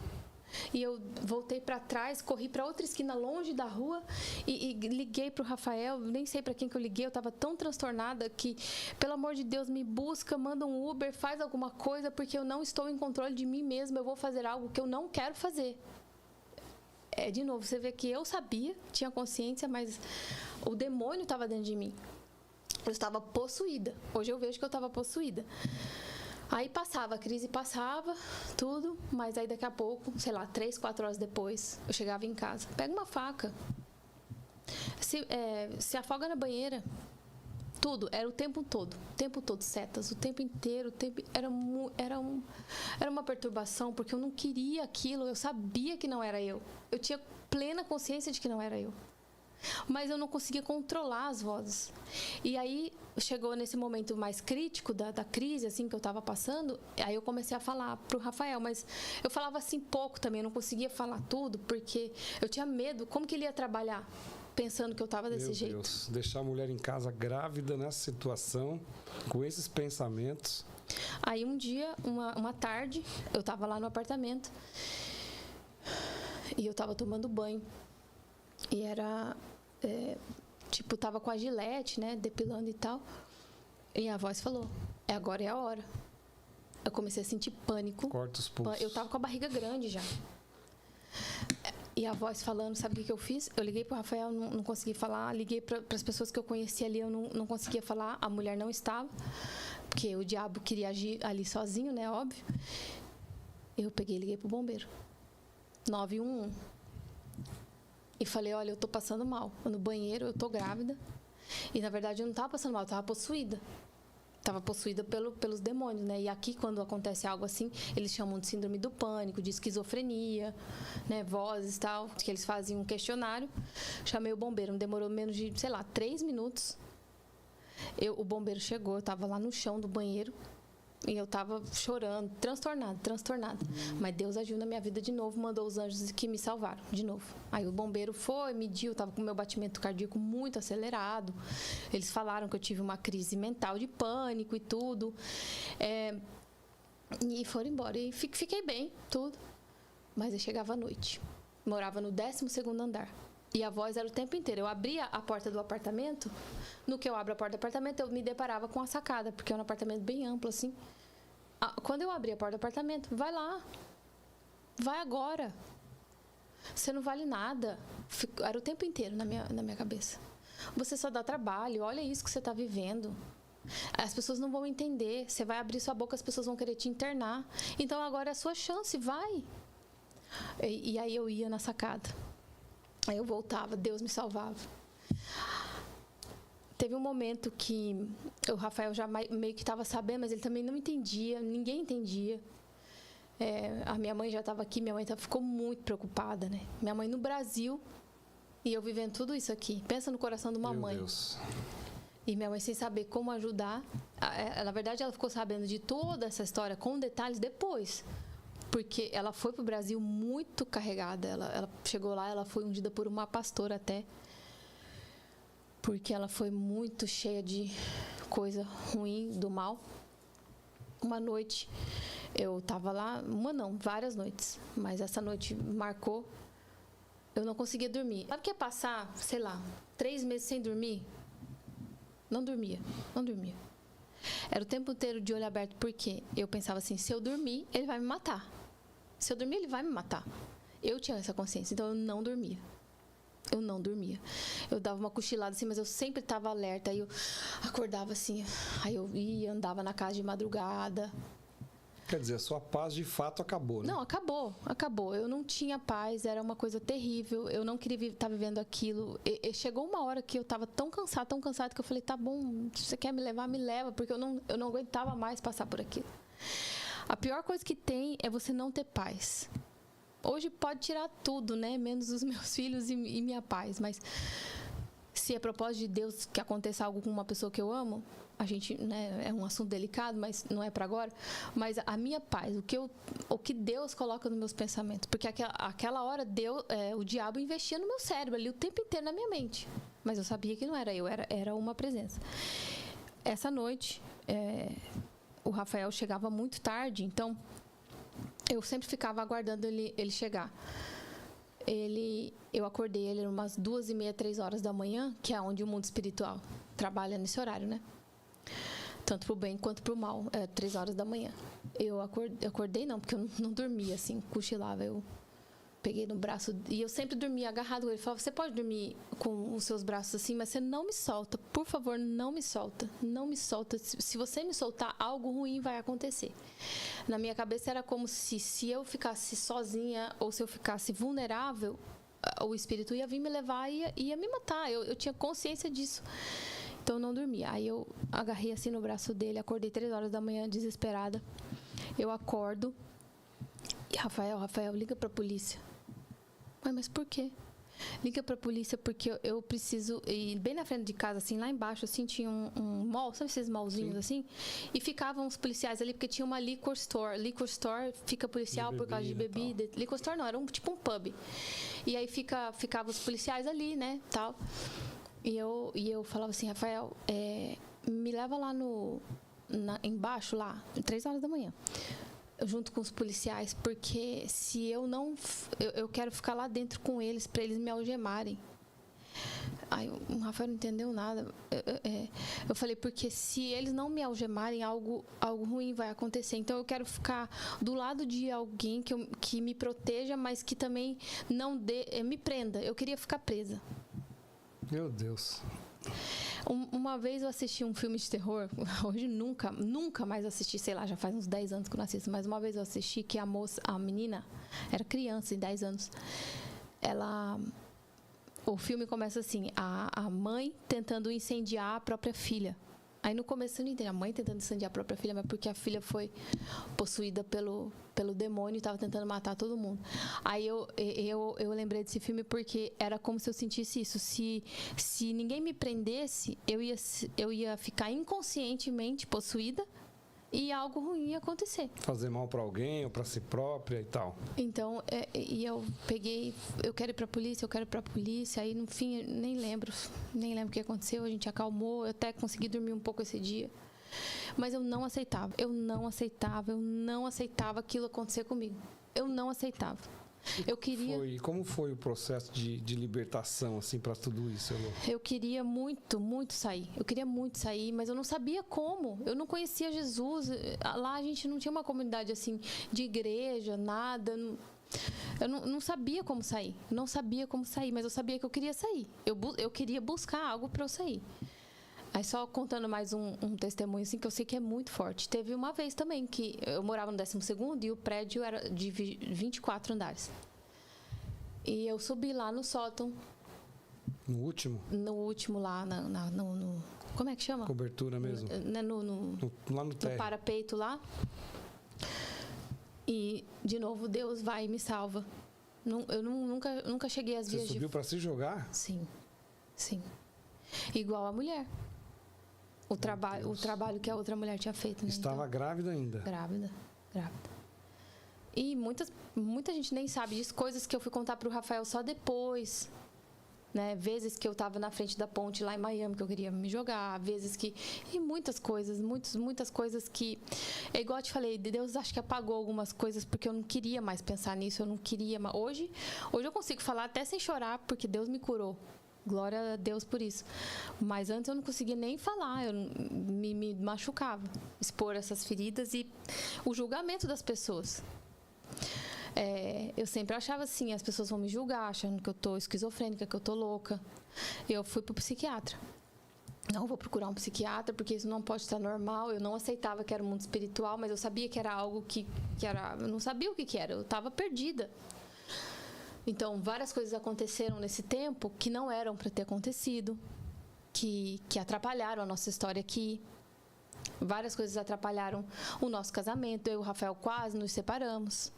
E eu voltei para trás, corri para outra esquina longe da rua e liguei para o Rafael, nem sei para quem que eu liguei, eu estava tão transtornada que, pelo amor de Deus, me busca, manda um Uber, faz alguma coisa, porque eu não estou em controle de mim mesma, eu vou fazer algo que eu não quero fazer. De novo, você vê que eu sabia, tinha consciência, mas o demônio estava dentro de mim. Eu estava possuída. Hoje eu vejo que eu estava possuída. Aí a crise passava, tudo, mas aí daqui a pouco, sei lá, 3, 4 horas depois, eu chegava em casa. Pega uma faca, se afoga na banheira, tudo, era o tempo todo, setas, o tempo inteiro, era uma perturbação, porque eu não queria aquilo, eu sabia que não era eu tinha plena consciência de que não era eu. Mas eu não conseguia controlar as vozes. E aí, chegou nesse momento mais crítico da crise, assim, que eu estava passando, aí eu comecei a falar pro Rafael, mas eu falava assim pouco também, eu não conseguia falar tudo, porque eu tinha medo, como que ele ia trabalhar, pensando que eu estava desse jeito. Meu Deus, deixar a mulher em casa grávida nessa situação, com esses pensamentos. Aí um dia, uma tarde, eu tava lá no apartamento e eu tava tomando banho. E era, tava com a Gillette, né, depilando e tal. E a voz falou, agora é a hora. Eu comecei a sentir pânico. Corta os pulsos. Eu tava com a barriga grande já. E a voz falando, sabe o que eu fiz? Eu liguei pro Rafael, não consegui falar. Liguei para as pessoas que eu conhecia ali, eu não conseguia falar. A mulher não estava, porque o diabo queria agir ali sozinho, né? Óbvio. Eu peguei e liguei pro bombeiro. 911. E falei, olha, eu tô passando mal. No banheiro, eu tô grávida. E, na verdade, eu não tava passando mal, eu tava possuída. Estava possuída pelos demônios, né? E aqui, quando acontece algo assim, eles chamam de síndrome do pânico, de esquizofrenia, né? Vozes e tal, que eles fazem um questionário. Chamei o bombeiro, demorou menos de, 3 minutos. O bombeiro chegou, eu estava lá no chão do banheiro e eu estava chorando, transtornada. Mas Deus agiu na minha vida de novo, mandou os anjos que me salvaram, de novo. Aí o bombeiro foi, mediu, estava com o meu batimento cardíaco muito acelerado. Eles falaram que eu tive uma crise mental de pânico e tudo. E foram embora. E fiquei bem, tudo. Mas eu chegava à noite. Morava no 12º andar. E a voz era o tempo inteiro. Eu abria a porta do apartamento. No que eu abro a porta do apartamento, eu me deparava com a sacada, porque é um apartamento bem amplo, assim. Quando eu abri a porta do apartamento, vai lá. Vai agora. Você não vale nada. Era o tempo inteiro na minha cabeça. Você só dá trabalho. Olha isso que você está vivendo. As pessoas não vão entender. Você vai abrir sua boca, as pessoas vão querer te internar. Então, agora é a sua chance. Vai. E aí eu ia na sacada. Aí eu voltava, Deus me salvava. Teve um momento que o Rafael já meio que estava sabendo, mas ele também não entendia, ninguém entendia. A minha mãe já estava aqui, minha mãe ficou muito preocupada, né? Minha mãe no Brasil e eu vivendo tudo isso aqui. Pensa no coração de uma mãe. Meu Deus. E minha mãe sem saber como ajudar. Na verdade, ela ficou sabendo de toda essa história com detalhes depois. Porque ela foi para o Brasil muito carregada. Ela chegou lá, ela foi ungida por uma pastora até. Porque ela foi muito cheia de coisa ruim, do mal. Uma noite, eu estava lá, várias noites. Mas essa noite marcou. Eu não conseguia dormir. Sabe o que é passar, 3 meses sem dormir? Não dormia. Era o tempo inteiro de olho aberto, porque eu pensava assim, se eu dormir, ele vai me matar. Se eu dormir, ele vai me matar. Eu tinha essa consciência, então eu não dormia. Eu dava uma cochilada assim, mas eu sempre estava alerta. Aí eu acordava assim, aí eu ia, andava na casa de madrugada. Quer dizer, a sua paz de fato acabou, né? Não, acabou. Eu não tinha paz, era uma coisa terrível. Eu não queria estar vivendo aquilo. E chegou uma hora que eu estava tão cansada que eu falei, tá bom, se você quer me levar, me leva, porque eu não aguentava mais passar por aquilo. A pior coisa que tem é você não ter paz. Hoje pode tirar tudo, né? Menos os meus filhos e minha paz. Mas se é propósito de Deus que aconteça algo com uma pessoa que eu amo, a gente, né, é um assunto delicado, mas não é para agora. Mas a minha paz, o que Deus coloca nos meus pensamentos. Porque aquela hora o diabo investia no meu cérebro ali o tempo inteiro na minha mente. Mas eu sabia que não era eu, era uma presença. Essa noite, o Rafael chegava muito tarde, então eu sempre ficava aguardando ele chegar. Eu acordei ele umas 2h30, 3 horas da manhã, que é onde o mundo espiritual trabalha nesse horário, né? Tanto pro bem quanto pro mal, 3 horas da manhã. Eu acordei não, porque eu não dormia assim, cochilava. Eu peguei no braço e eu sempre dormia agarrado com ele. Ele falava, você pode dormir com os seus braços assim, mas você não me solta, por favor, não me solta. Se você me soltar, algo ruim vai acontecer. Na minha cabeça era como se eu ficasse sozinha ou se eu ficasse vulnerável, o espírito ia vir me levar e ia me matar. Eu tinha consciência disso. Então eu não dormia. Aí eu agarrei assim no braço dele, acordei 3 horas da manhã, desesperada. Eu acordo e Rafael, liga pra polícia. Mas por quê? Liga pra polícia porque eu preciso... E bem na frente de casa, assim, lá embaixo, assim, tinha um mall, sabe esses mallzinhos, assim? E ficavam os policiais ali, porque tinha uma liquor store. Liquor store fica policial por causa de bebida. Liquor store não, era tipo um pub. E aí ficavam os policiais ali, né, tal. E eu falava assim, Rafael, me leva lá embaixo lá, 3 horas da manhã, junto com os policiais, porque se eu não... Eu quero ficar lá dentro com eles, para eles me algemarem. Aí o Rafael não entendeu nada. Eu falei, porque se eles não me algemarem, algo ruim vai acontecer. Então eu quero ficar do lado de alguém que me proteja, mas que também não me prenda. Eu queria ficar presa. Meu Deus. Uma vez eu assisti um filme de terror, hoje nunca mais assisti, sei lá, já faz uns 10 anos que eu não assisto, mas uma vez eu assisti que a menina era criança, de 10 anos. O filme começa assim, a mãe tentando incendiar a própria filha. Aí no começo eu não entendi, a mãe tentando incendiar a própria filha, mas porque a filha foi possuída pelo demônio e estava tentando matar todo mundo. Aí eu lembrei desse filme porque era como se eu sentisse isso. Se ninguém me prendesse, eu ia ficar inconscientemente possuída e algo ruim ia acontecer. Fazer mal para alguém ou para si própria e tal. Então, eu peguei, eu quero ir para a polícia, aí no fim, eu nem lembro o que aconteceu, a gente acalmou, eu até consegui dormir um pouco esse dia. Mas eu não aceitava aquilo acontecer comigo. Eu não aceitava. Eu queria... Como foi o processo de libertação, assim, para tudo isso, Elô? Eu queria muito, muito sair. Eu queria muito sair, mas eu não sabia como. Eu não conhecia Jesus. Lá a gente não tinha uma comunidade, assim, de igreja, nada. Eu não sabia como sair. Não sabia como sair, mas eu sabia que eu queria sair. Eu queria buscar algo para eu sair. Aí só contando mais um testemunho, assim, que eu sei que é muito forte. Teve uma vez também que eu morava no 12º e o prédio era de 24 andares. E eu subi lá no sótão. No último? No último lá, no como é que chama? Cobertura mesmo? Lá no térreo. No parapeito lá. E, de novo, Deus vai e me salva. Eu nunca cheguei às vias de... Você subiu para se jogar? Sim. Igual a mulher. O trabalho que a outra mulher tinha feito. Né? Estava grávida ainda? Grávida. E muita gente nem sabe disso. Coisas que eu fui contar para o Rafael só depois. Né? Vezes que eu estava na frente da ponte lá em Miami, que eu queria me jogar. Vezes que... E muitas coisas que... É igual eu te falei, Deus acho que apagou algumas coisas porque eu não queria mais pensar nisso. Eu não queria mais... Hoje eu consigo falar até sem chorar porque Deus me curou. Glória a Deus por isso. Mas antes eu não conseguia nem falar, eu me machucava. Expor essas feridas e o julgamento das pessoas. Eu sempre achava assim, as pessoas vão me julgar, achando que eu tô esquizofrênica, que eu tô louca. Eu fui pro psiquiatra. Não vou procurar um psiquiatra, porque isso não pode estar normal. Eu não aceitava que era o mundo espiritual, mas eu sabia que era algo que era... Eu não sabia o que era, eu estava perdida. Então, várias coisas aconteceram nesse tempo que não eram para ter acontecido, que atrapalharam a nossa história aqui. Várias coisas atrapalharam o nosso casamento. Eu e o Rafael quase nos separamos.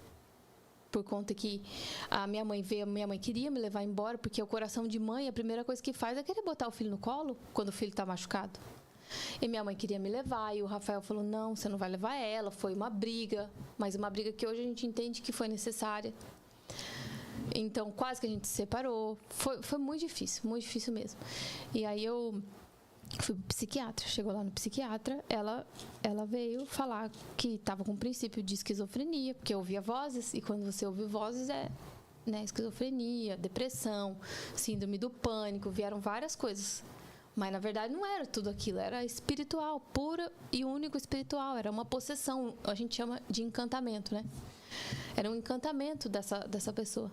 Por conta que a minha mãe queria me levar embora, porque o coração de mãe, a primeira coisa que faz é querer botar o filho no colo quando o filho está machucado. E minha mãe queria me levar, e o Rafael falou, não, você não vai levar ela. Foi uma briga, mas uma briga que hoje a gente entende que foi necessária. Então, quase que a gente se separou. Foi muito difícil mesmo. E aí eu fui pro psiquiatra. Chegou lá no psiquiatra, ela veio falar que estava com um princípio de esquizofrenia, porque eu ouvia vozes, e quando você ouve vozes esquizofrenia, depressão, síndrome do pânico, vieram várias coisas. Mas, na verdade, não era tudo aquilo, era espiritual, pura e único espiritual, era uma possessão, a gente chama de encantamento, né? Era um encantamento dessa pessoa.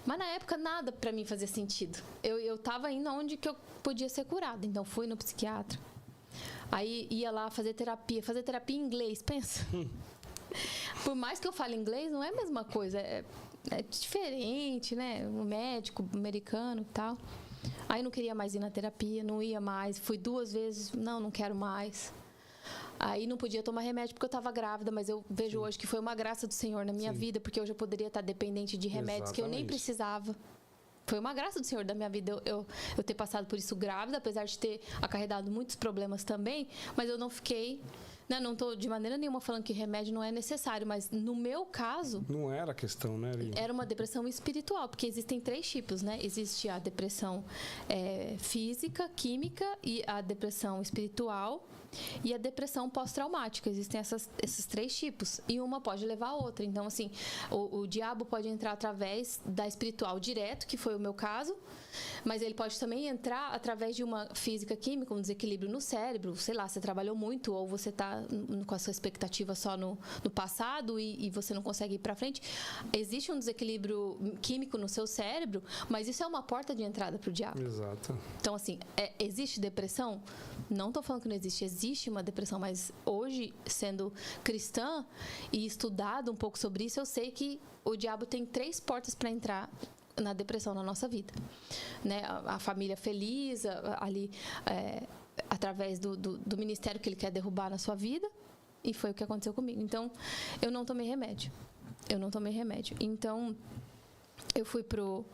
Mas na época nada para mim fazia sentido. Eu estava indo aonde que eu podia ser curada. Então fui no psiquiatra. Aí ia lá fazer terapia em inglês, pensa. Por mais que eu fale inglês, não é a mesma coisa. É diferente, né? O médico americano e tal. Aí não queria mais ir na terapia, não ia mais. Fui 2 vezes, não quero mais. Aí não podia tomar remédio porque eu estava grávida, mas eu vejo hoje que foi uma graça do Senhor na minha vida, porque hoje eu poderia estar dependente de remédios que eu nem precisava. Foi uma graça do Senhor da minha vida eu ter passado por isso grávida, apesar de ter acarretado muitos problemas também, mas eu não fiquei... Não estou de maneira nenhuma falando que remédio não é necessário, mas no meu caso... Não era a questão, né, Lili? Era uma depressão espiritual, porque existem 3 tipos, né? Existe a depressão física, química e a depressão espiritual, e a depressão pós-traumática. Existem esses 3 tipos. E uma pode levar a outra. Então, assim, o diabo pode entrar através da espiritual direto, que foi o meu caso, mas ele pode também entrar através de uma física química, um desequilíbrio no cérebro. Sei lá, você trabalhou muito ou você está com a sua expectativa só no passado e você não consegue ir para frente. Existe um desequilíbrio químico no seu cérebro, mas isso é uma porta de entrada para o diabo. Exato. Então, assim, existe depressão? Não estou falando que não existe. Existe uma depressão, mas hoje, sendo cristã e estudado um pouco sobre isso, eu sei que o diabo tem 3 portas para entrar na depressão na nossa vida, né? A família feliz, ali, através do ministério que ele quer derrubar na sua vida, e foi o que aconteceu comigo. Então, eu não tomei remédio. Então, eu fui pro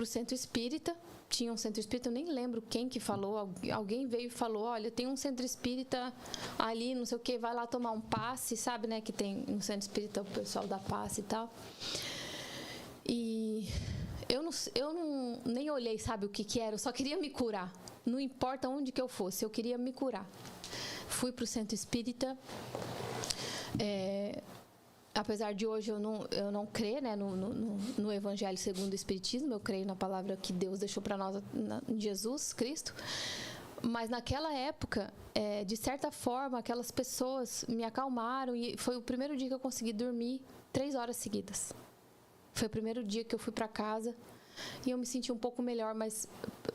centro espírita. Tinha um centro espírita, eu nem lembro quem que falou, alguém veio e falou, olha, tem um centro espírita ali, não sei o que, vai lá tomar um passe, sabe, né, que tem no centro espírita o pessoal dá passe e tal. E eu não nem olhei, sabe, o que era, eu só queria me curar. Não importa onde que eu fosse, eu queria me curar. Fui pro centro espírita, apesar de hoje eu não crer, né, no Evangelho segundo o Espiritismo, eu creio na palavra que Deus deixou para nós, em Jesus Cristo. Mas naquela época, de certa forma, aquelas pessoas me acalmaram e foi o primeiro dia que eu consegui dormir 3 horas seguidas. Foi o primeiro dia que eu fui para casa e eu me senti um pouco melhor, mas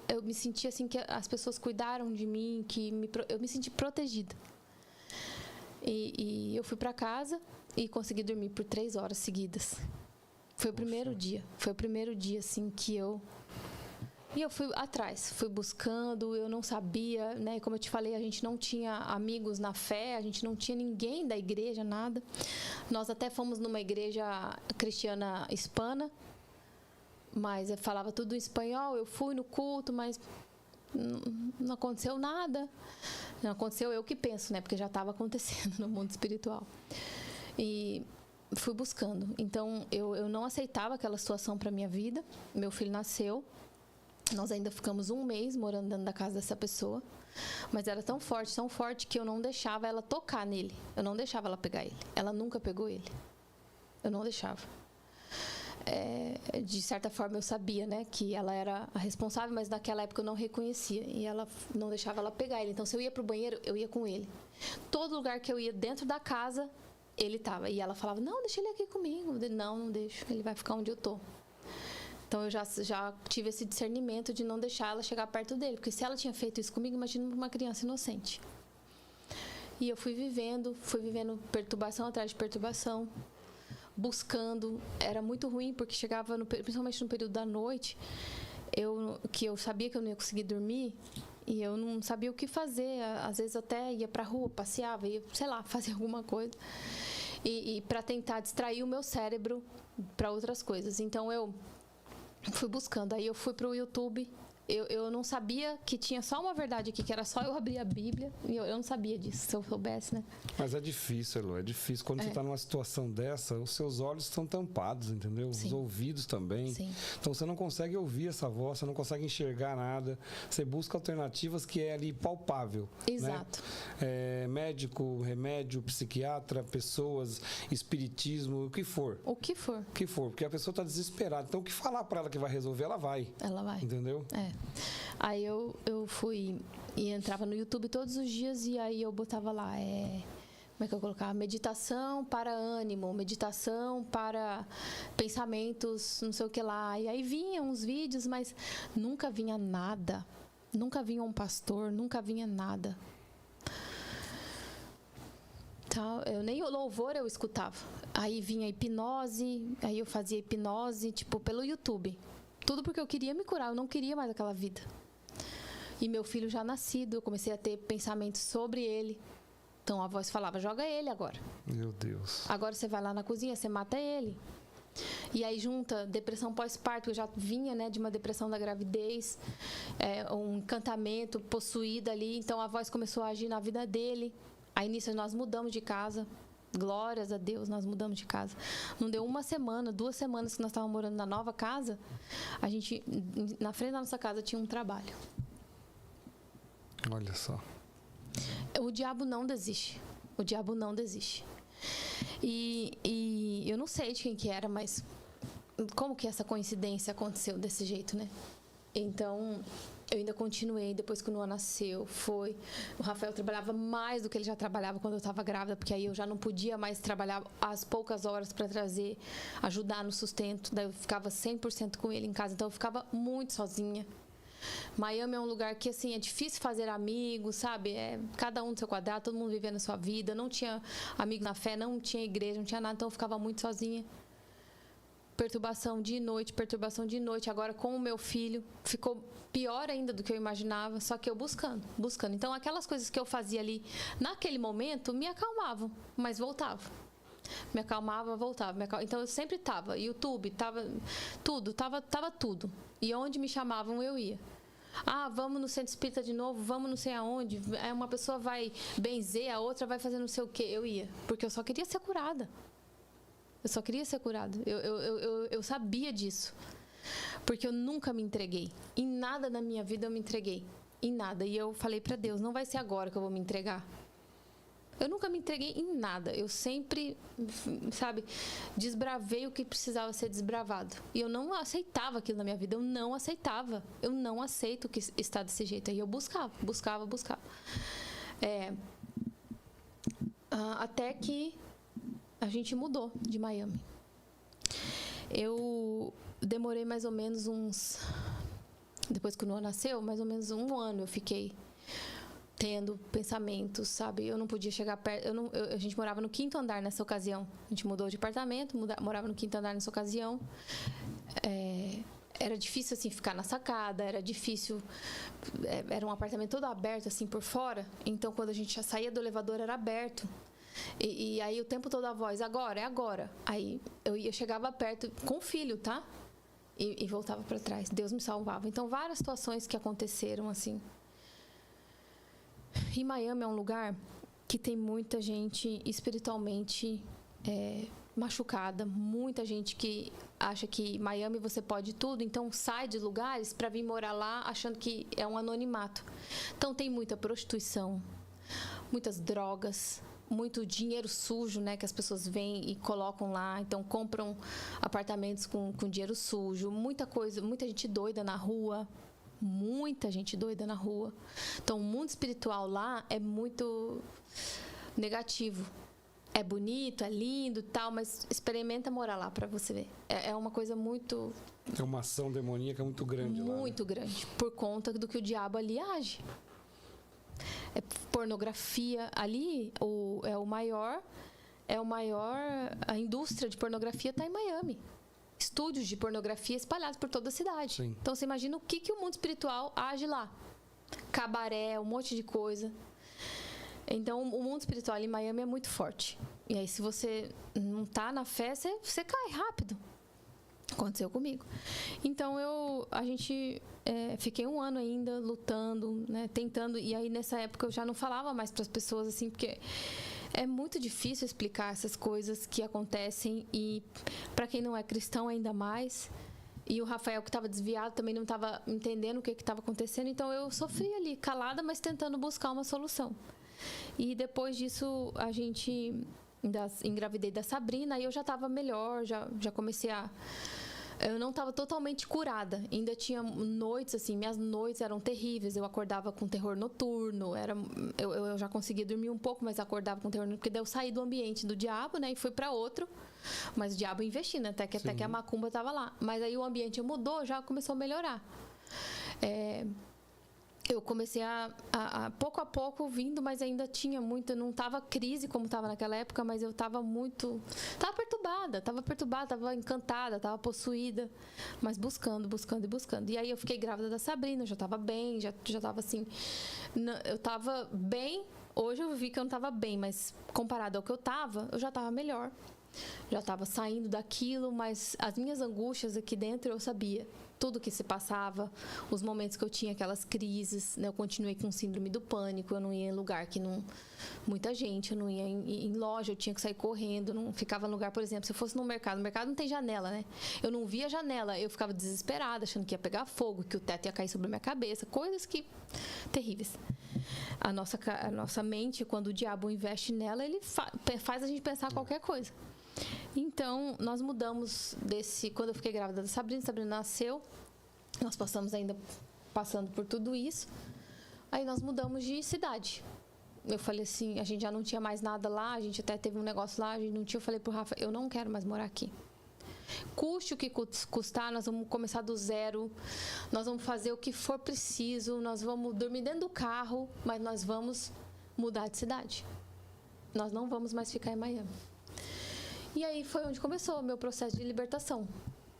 eu me senti assim que as pessoas cuidaram de mim, eu me senti protegida. E eu fui para casa e consegui dormir por 3 horas seguidas. Foi o primeiro dia, assim, que eu fui atrás, fui buscando, eu não sabia, né? Como eu te falei, a gente não tinha amigos na fé, a gente não tinha ninguém da igreja, nada. Nós até fomos numa igreja cristiana hispana, mas eu falava tudo em espanhol, eu fui no culto, mas não aconteceu nada. Não aconteceu, eu que penso, né? Porque já estava acontecendo no mundo espiritual. E fui buscando. Então, eu não aceitava aquela situação para minha vida. Meu filho nasceu. Nós ainda ficamos 1 mês morando dentro da casa dessa pessoa. Mas era tão forte que eu não deixava ela tocar nele. Eu não deixava ela pegar ele. Ela nunca pegou ele. Eu não deixava. De certa forma eu sabia, né, que ela era a responsável, mas naquela época eu não reconhecia e ela não deixava ela pegar ele. Então, se eu ia pro banheiro, eu ia com ele. Todo lugar que eu ia dentro da casa, ele estava. E ela falava, não, deixa ele aqui comigo. Não deixo, ele vai ficar onde eu tô. Então, eu já tive esse discernimento de não deixar ela chegar perto dele, porque se ela tinha feito isso comigo, imagina uma criança inocente. E eu fui vivendo perturbação atrás de perturbação, buscando. Era muito ruim, porque chegava, principalmente no período da noite, que eu sabia que eu não ia conseguir dormir, e eu não sabia o que fazer. Às vezes até ia pra rua, passeava, ia, sei lá, fazer alguma coisa. E para tentar distrair o meu cérebro para outras coisas. Então, eu fui buscando. Aí eu fui pro YouTube. Eu não sabia que tinha só uma verdade aqui, que era só eu abrir a Bíblia. E eu não sabia disso, se eu soubesse, né? Mas é difícil, Elô, é difícil. Quando você está numa situação dessa, os seus olhos estão tampados, entendeu? Sim. Os ouvidos também. Sim. Então você não consegue ouvir essa voz, você não consegue enxergar nada. Você busca alternativas que é ali palpável. Exato. Né? Médico, remédio, psiquiatra, pessoas, espiritismo, o que for. O que for. O que for, porque a pessoa está desesperada. Então o que falar para ela que vai resolver, ela vai. Ela vai. Entendeu? Aí eu fui e entrava no YouTube todos os dias e aí eu botava lá, como é que eu colocava? Meditação para ânimo, meditação para pensamentos, não sei o que lá. E aí vinham uns vídeos, mas nunca vinha nada. Nunca vinha um pastor, nunca vinha nada. Então, nem o louvor eu escutava. Aí vinha hipnose, aí eu fazia hipnose, tipo, pelo YouTube. Tudo porque eu queria me curar, eu não queria mais aquela vida. E meu filho já nascido, eu comecei a ter pensamentos sobre ele. Então a voz falava, joga ele agora. Meu Deus. Agora você vai lá na cozinha, você mata ele. E aí junta depressão pós-parto, eu já vinha, né, de uma depressão da gravidez, um encantamento possuído ali. Então a voz começou a agir na vida dele. Aí nisso nós mudamos de casa. Glórias a Deus, nós mudamos de casa. Não deu 1 semana, 2 semanas que nós estávamos morando na nova casa, a gente, na frente da nossa casa, tinha um trabalho. Olha só. O diabo não desiste. O diabo não desiste. E eu não sei de quem que era, mas como que essa coincidência aconteceu desse jeito, né? Então, eu ainda continuei, depois que o Noah nasceu, o Rafael trabalhava mais do que ele já trabalhava quando eu estava grávida, porque aí eu já não podia mais trabalhar as poucas horas para ajudar no sustento, daí eu ficava 100% com ele em casa, então eu ficava muito sozinha. Miami é um lugar que, assim, é difícil fazer amigos, sabe? Cada um no seu quadrado, todo mundo vivendo a sua vida, não tinha amigo na fé, não tinha igreja, não tinha nada, então eu ficava muito sozinha. Perturbação de noite. Agora com o meu filho ficou pior ainda do que eu imaginava, só que eu buscando. Então aquelas coisas que eu fazia ali naquele momento me acalmavam, mas voltava. Me acalmava, voltava. Então eu sempre tava, YouTube, tava tudo. E onde me chamavam eu ia. Vamos no centro espírita de novo, vamos não sei aonde. Uma pessoa vai benzer, a outra vai fazer não sei o quê. Eu ia, porque eu só queria ser curada. Eu sabia disso. Porque eu nunca me entreguei. Em nada na minha vida eu me entreguei. Em nada. E eu falei pra Deus, não vai ser agora que eu vou me entregar. Eu nunca me entreguei em nada. Eu sempre, sabe, desbravei o que precisava ser desbravado. E eu não aceitava aquilo na minha vida. Eu não aceitava. Eu não aceito que está desse jeito. Aí eu buscava. Até que a gente mudou de Miami. Eu demorei mais ou menos depois que o Noah nasceu, mais ou menos 1 ano eu fiquei tendo pensamentos, sabe? Eu não podia chegar perto. A gente morava no 5º andar nessa ocasião. A gente mudou de apartamento, morava no 5º andar nessa ocasião. Era difícil, assim, ficar na sacada, era difícil. Era um apartamento todo aberto, assim, por fora. Então, quando a gente já saía do elevador, era aberto. E aí o tempo todo a voz, agora, é agora. Aí eu chegava perto com o filho, tá? E voltava para trás. Deus me salvava. Então, várias situações que aconteceram, assim. E Miami é um lugar que tem muita gente espiritualmente machucada. Muita gente que acha que Miami você pode tudo, então sai de lugares para vir morar lá achando que é um anonimato. Então, tem muita prostituição, muitas drogas, muito dinheiro sujo, né, que as pessoas vêm e colocam lá, então compram apartamentos com dinheiro sujo, muita gente doida na rua, Então, o mundo espiritual lá é muito negativo. É bonito, é lindo e tal, mas experimenta morar lá para você ver. É uma coisa muito... É uma ação demoníaca muito grande lá. Muito grande, por conta do que o diabo ali age. Pornografia ali, a indústria de pornografia está em Miami. Estúdios de pornografia espalhados por toda a cidade. Sim. Então você imagina o que o mundo espiritual age lá. Cabaré, um monte de coisa. Então o mundo espiritual em Miami é muito forte. E aí se você não está na fé, você cai rápido. Aconteceu comigo. Então fiquei 1 ano ainda lutando, né, tentando, e aí nessa época eu já não falava mais para as pessoas assim, porque é muito difícil explicar essas coisas que acontecem, e para quem não é cristão ainda mais. E o Rafael, que estava desviado, também não estava entendendo o que estava acontecendo, então eu sofri ali, calada, mas tentando buscar uma solução. E depois disso engravidei da Sabrina, aí eu já estava melhor, já comecei eu não estava totalmente curada. Ainda tinha noites, assim, minhas noites eram terríveis. Eu acordava com terror noturno. Eu já conseguia dormir um pouco, mas acordava com terror noturno. Porque daí eu saí do ambiente do diabo, né? E fui para outro. Mas o diabo investindo, até que a macumba estava lá. Mas aí o ambiente mudou, já começou a melhorar. Eu comecei a pouco a pouco vindo, mas ainda tinha muito, não estava crise como estava naquela época, mas eu estava perturbada, estava encantada, estava possuída, mas buscando. E aí eu fiquei grávida da Sabrina, eu já estava bem, já estava assim, eu estava bem, hoje eu vi que eu não estava bem, mas comparado ao que eu já estava melhor, já estava saindo daquilo, mas as minhas angústias aqui dentro eu sabia tudo que se passava, os momentos que eu tinha aquelas crises, né? Eu continuei com síndrome do pânico, eu não ia em lugar que não... Muita gente, eu não ia em loja, eu tinha que sair correndo, não ficava no lugar, por exemplo, se eu fosse no mercado não tem janela, né? Eu não via janela, eu ficava desesperada, achando que ia pegar fogo, que o teto ia cair sobre a minha cabeça, coisas que... terríveis. A nossa mente, quando o diabo investe nela, ele faz a gente pensar qualquer coisa. Então, nós mudamos quando eu fiquei grávida da Sabrina nasceu, nós passando por tudo isso, aí nós mudamos de cidade. Eu falei assim, a gente já não tinha mais nada lá, a gente até teve um negócio lá, a gente não tinha, eu falei pro Rafa, eu não quero mais morar aqui. Custe o que custar, nós vamos começar do zero, nós vamos fazer o que for preciso, nós vamos dormir dentro do carro, mas nós vamos mudar de cidade. Nós não vamos mais ficar em Miami. E aí foi onde começou o meu processo de libertação.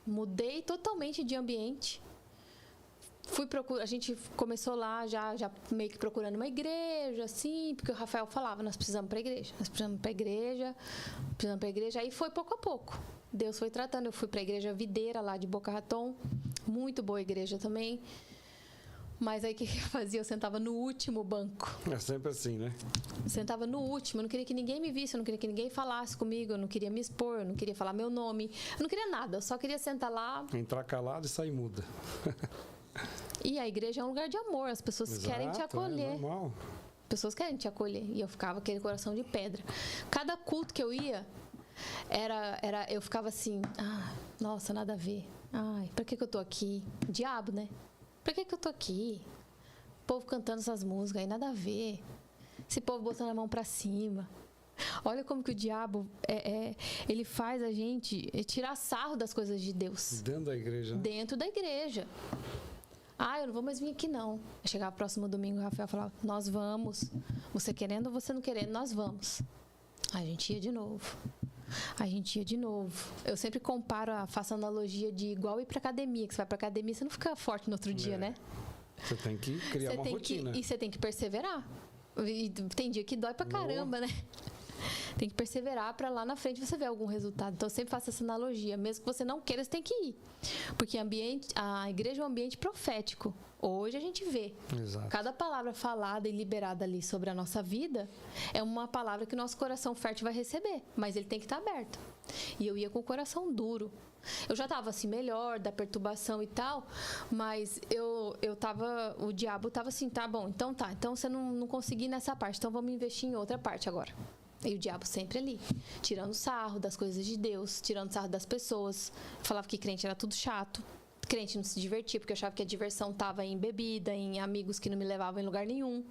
Mudei totalmente de ambiente. A gente começou lá já meio que procurando uma igreja, assim, porque o Rafael falava, nós precisamos para a igreja, aí foi pouco a pouco. Deus foi tratando, eu fui para a igreja Videira lá de Boca Raton, muito boa igreja também. Mas aí o que eu fazia? Eu sentava no último banco. É sempre assim, né? Sentava no último, eu não queria que ninguém me visse, eu não queria que ninguém falasse comigo, eu não queria me expor, eu não queria falar meu nome, eu não queria nada, eu só queria sentar lá. Entrar calado e sair muda. E a igreja é um lugar de amor, as pessoas querem te acolher. É normal. Pessoas querem te acolher. E eu ficava aquele coração de pedra. Cada culto que eu ia, eu ficava assim, nossa, nada a ver. Ai, pra que eu tô aqui? Diabo, né? Pra que eu tô aqui? O povo cantando essas músicas aí, nada a ver. Esse povo botando a mão pra cima. Olha como que o diabo, ele faz a gente tirar sarro das coisas de Deus. Dentro da igreja. Dentro da igreja. Eu não vou mais vir aqui, não. Eu chegava próximo domingo, o Rafael falava, nós vamos. Você querendo ou você não querendo, nós vamos. A gente ia de novo. Eu sempre faço analogia de igual ir pra academia, que você vai pra academia, você não fica forte no outro dia, né? Você tem que criar uma rotina. E você tem que perseverar. E tem dia que dói pra caramba, né? Tem que perseverar para lá na frente você ver algum resultado. Então, eu sempre faço essa analogia. Mesmo que você não queira, você tem que ir. Porque a igreja é um ambiente profético. Hoje a gente vê. Exato. Cada palavra falada e liberada ali sobre a nossa vida é uma palavra que o nosso coração fértil vai receber. Mas ele tem que estar aberto. E eu ia com o coração duro. Eu já estava assim, melhor, da perturbação e tal, mas o diabo estava assim, tá bom, então você não conseguiu nessa parte, então vamos investir em outra parte agora. E o diabo sempre ali, tirando sarro das coisas de Deus, tirando sarro das pessoas. Falava que crente era tudo chato, crente não se divertia, porque eu achava que a diversão estava em bebida, em amigos que não me levavam em lugar nenhum.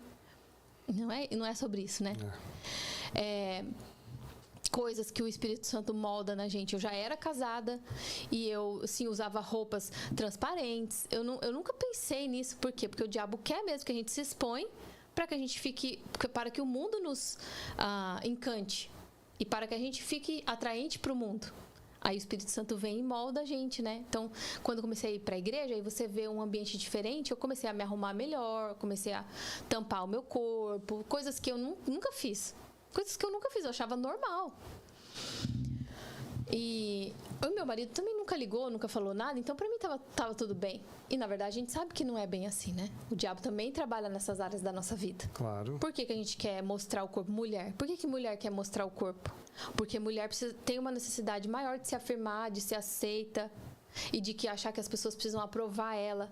Não é sobre isso, né? Coisas que o Espírito Santo molda na gente. Eu já era casada e eu, assim, usava roupas transparentes. Eu nunca pensei nisso. Por quê? Porque o diabo quer mesmo que a gente se expõe para que a gente para que o mundo nos encante e para que a gente fique atraente para o mundo. Aí o Espírito Santo vem e molda a gente, né? Então, quando eu comecei a ir para a igreja, aí você vê um ambiente diferente, eu comecei a me arrumar melhor, comecei a tampar o meu corpo, coisas que eu nunca fiz. Eu achava normal. E o meu marido também nunca ligou, nunca falou nada, então pra mim tava tudo bem. E na verdade a gente sabe que não é bem assim, né? O diabo também trabalha nessas áreas da nossa vida. Claro. Por que a gente quer mostrar o corpo? Mulher. Por que mulher quer mostrar o corpo? Porque mulher tem uma necessidade maior de se afirmar, de ser aceita e de achar que as pessoas precisam aprovar ela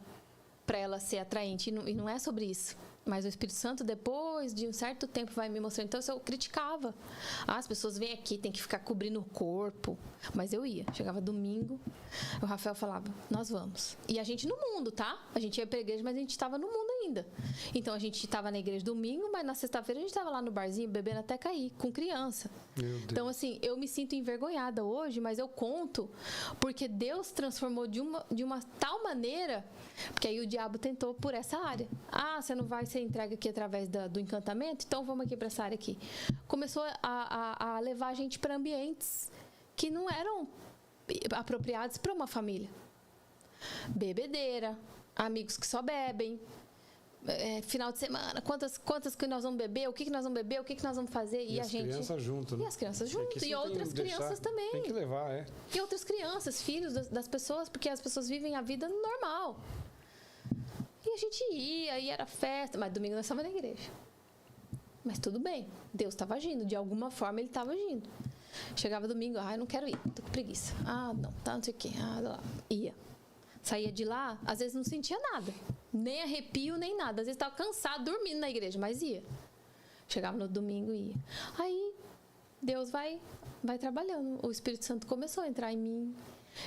pra ela ser atraente. E não é sobre isso. Mas o Espírito Santo, depois de um certo tempo, vai me mostrando. Então, eu criticava. As pessoas vêm aqui, tem que ficar cobrindo o corpo. Mas eu ia. Chegava domingo, o Rafael falava, nós vamos. E a gente no mundo, tá? A gente ia pra igreja, mas a gente estava no mundo ainda. Então, a gente estava na igreja domingo, mas na sexta-feira a gente estava lá no barzinho, bebendo até cair, com criança. Meu Deus. Então, assim, eu me sinto envergonhada hoje, mas eu conto porque Deus transformou de uma tal maneira, porque aí o diabo tentou por essa área. Você não vai ser entregue aqui através do encantamento? Então vamos aqui para essa área aqui. Começou a levar a gente para ambientes que não eram apropriados para uma família. Bebedeira, amigos que só bebem, final de semana, quantas que nós vamos beber, o que nós vamos beber, o que nós vamos fazer. E as crianças junto, né? E as crianças junto, e outras crianças também. Tem que levar, E outras crianças, filhos das pessoas, porque as pessoas vivem a vida normal. E a gente ia, e era festa, mas domingo nós estávamos na igreja. Mas tudo bem, Deus estava agindo, de alguma forma Ele estava agindo. Chegava domingo, eu não quero ir, tô com preguiça. Não, tá, não sei o quê. Ia. Saía de lá, às vezes não sentia nada, nem arrepio, nem nada. Às vezes estava cansado, dormindo na igreja, mas ia. Chegava no domingo e ia. Aí, Deus vai trabalhando. O Espírito Santo começou a entrar em mim.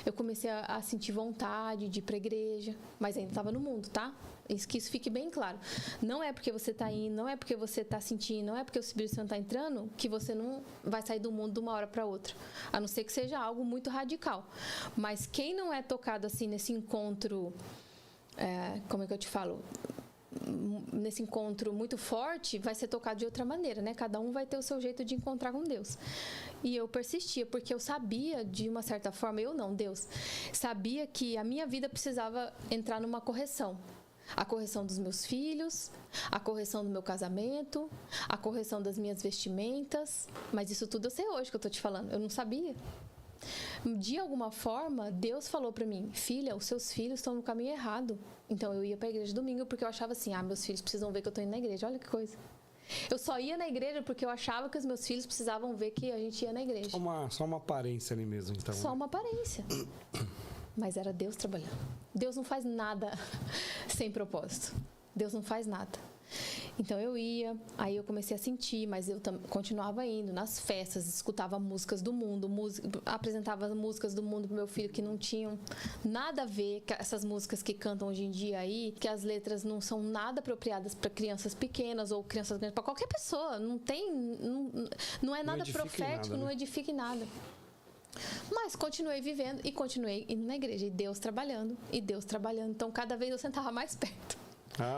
Eu comecei a sentir vontade de ir para a igreja, mas ainda estava no mundo, tá? Que isso fique bem claro. Não é porque você está indo, não é porque você está sentindo, não é porque o Espírito Santo está entrando que você não vai sair do mundo de uma hora para outra. A não ser que seja algo muito radical. Mas quem não é tocado assim nesse encontro, como é que eu te falo? Nesse encontro muito forte, vai ser tocado de outra maneira, né? Cada um vai ter o seu jeito de encontrar com Deus. E eu persistia, porque eu sabia, de uma certa forma, Deus, sabia que a minha vida precisava entrar numa correção. A correção dos meus filhos, a correção do meu casamento, a correção das minhas vestimentas. Mas isso tudo eu sei hoje que eu tô te falando. Eu não sabia. De alguma forma, Deus falou para mim: filha, os seus filhos estão no caminho errado. Então eu ia para a igreja domingo porque eu achava assim: meus filhos precisam ver que eu tô indo na igreja. Olha que coisa. Eu só ia na igreja porque eu achava que os meus filhos precisavam ver que a gente ia na igreja. Só uma aparência ali mesmo, então. Só uma aparência. Mas era Deus trabalhando. Deus não faz nada sem propósito. Deus não faz nada. Então eu ia, aí eu comecei a sentir, mas eu continuava indo nas festas, escutava músicas do mundo, apresentava músicas do mundo pro meu filho que não tinham nada a ver com essas músicas que cantam hoje em dia aí, que as letras não são nada apropriadas para crianças pequenas ou crianças grandes, para qualquer pessoa. Não é nada profético, não edifica em nada. Mas continuei vivendo e continuei indo na igreja, e Deus trabalhando. Então cada vez eu sentava mais perto.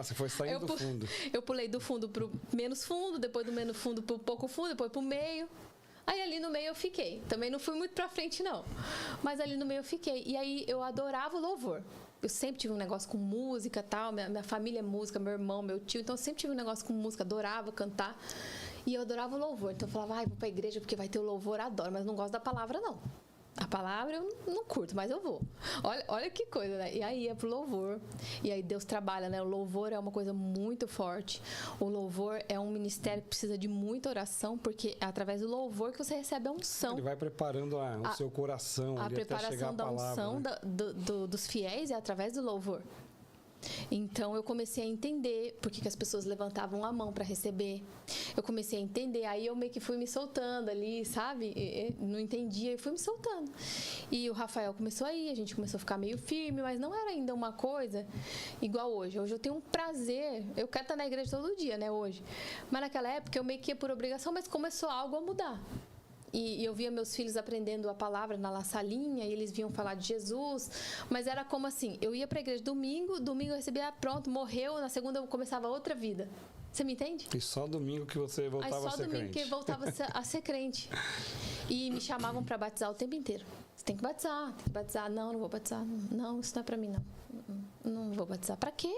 Você foi saindo do fundo. Eu pulei do fundo pro menos fundo, depois do menos fundo pro pouco fundo, depois pro meio. Aí ali no meio eu fiquei. Também não fui muito pra frente, não. Mas ali no meio eu fiquei. E aí eu adorava o louvor. Eu sempre tive um negócio com música e tal. Minha família é música, meu irmão, meu tio. Então eu sempre tive um negócio com música, adorava cantar. E eu adorava o louvor. Então eu falava, vou pra igreja porque vai ter o louvor, adoro. Mas não gosto da palavra, não. A palavra eu não curto, mas eu vou. Olha que coisa, né? E aí ia pro louvor. E aí Deus trabalha, né? O louvor é uma coisa muito forte. O louvor é um ministério que precisa de muita oração, porque é através do louvor que você recebe a unção. Ele vai preparando o seu coração. A preparação da unção, né? Dos fiéis é através do louvor. Então eu comecei a entender por que as pessoas levantavam a mão para receber. Eu comecei a entender, aí eu meio que fui me soltando ali, sabe? Não entendia e fui me soltando. E o Rafael começou a ir, a gente começou a ficar meio firme, mas não era ainda uma coisa igual hoje. Hoje eu tenho um prazer, eu quero estar na igreja todo dia, né, hoje. Mas naquela época eu meio que ia por obrigação, mas começou algo a mudar. E eu via meus filhos aprendendo a palavra na salinha, e eles vinham falar de Jesus, mas era como assim, eu ia para a igreja domingo eu recebia, pronto, morreu, na segunda eu começava outra vida. Você me entende? E só domingo que você voltava a ser crente. Só domingo que eu voltava a ser crente. E me chamavam para batizar o tempo inteiro. Você tem que batizar. Não vou batizar. Não, isso não é para mim, não. Não vou batizar. Para quê?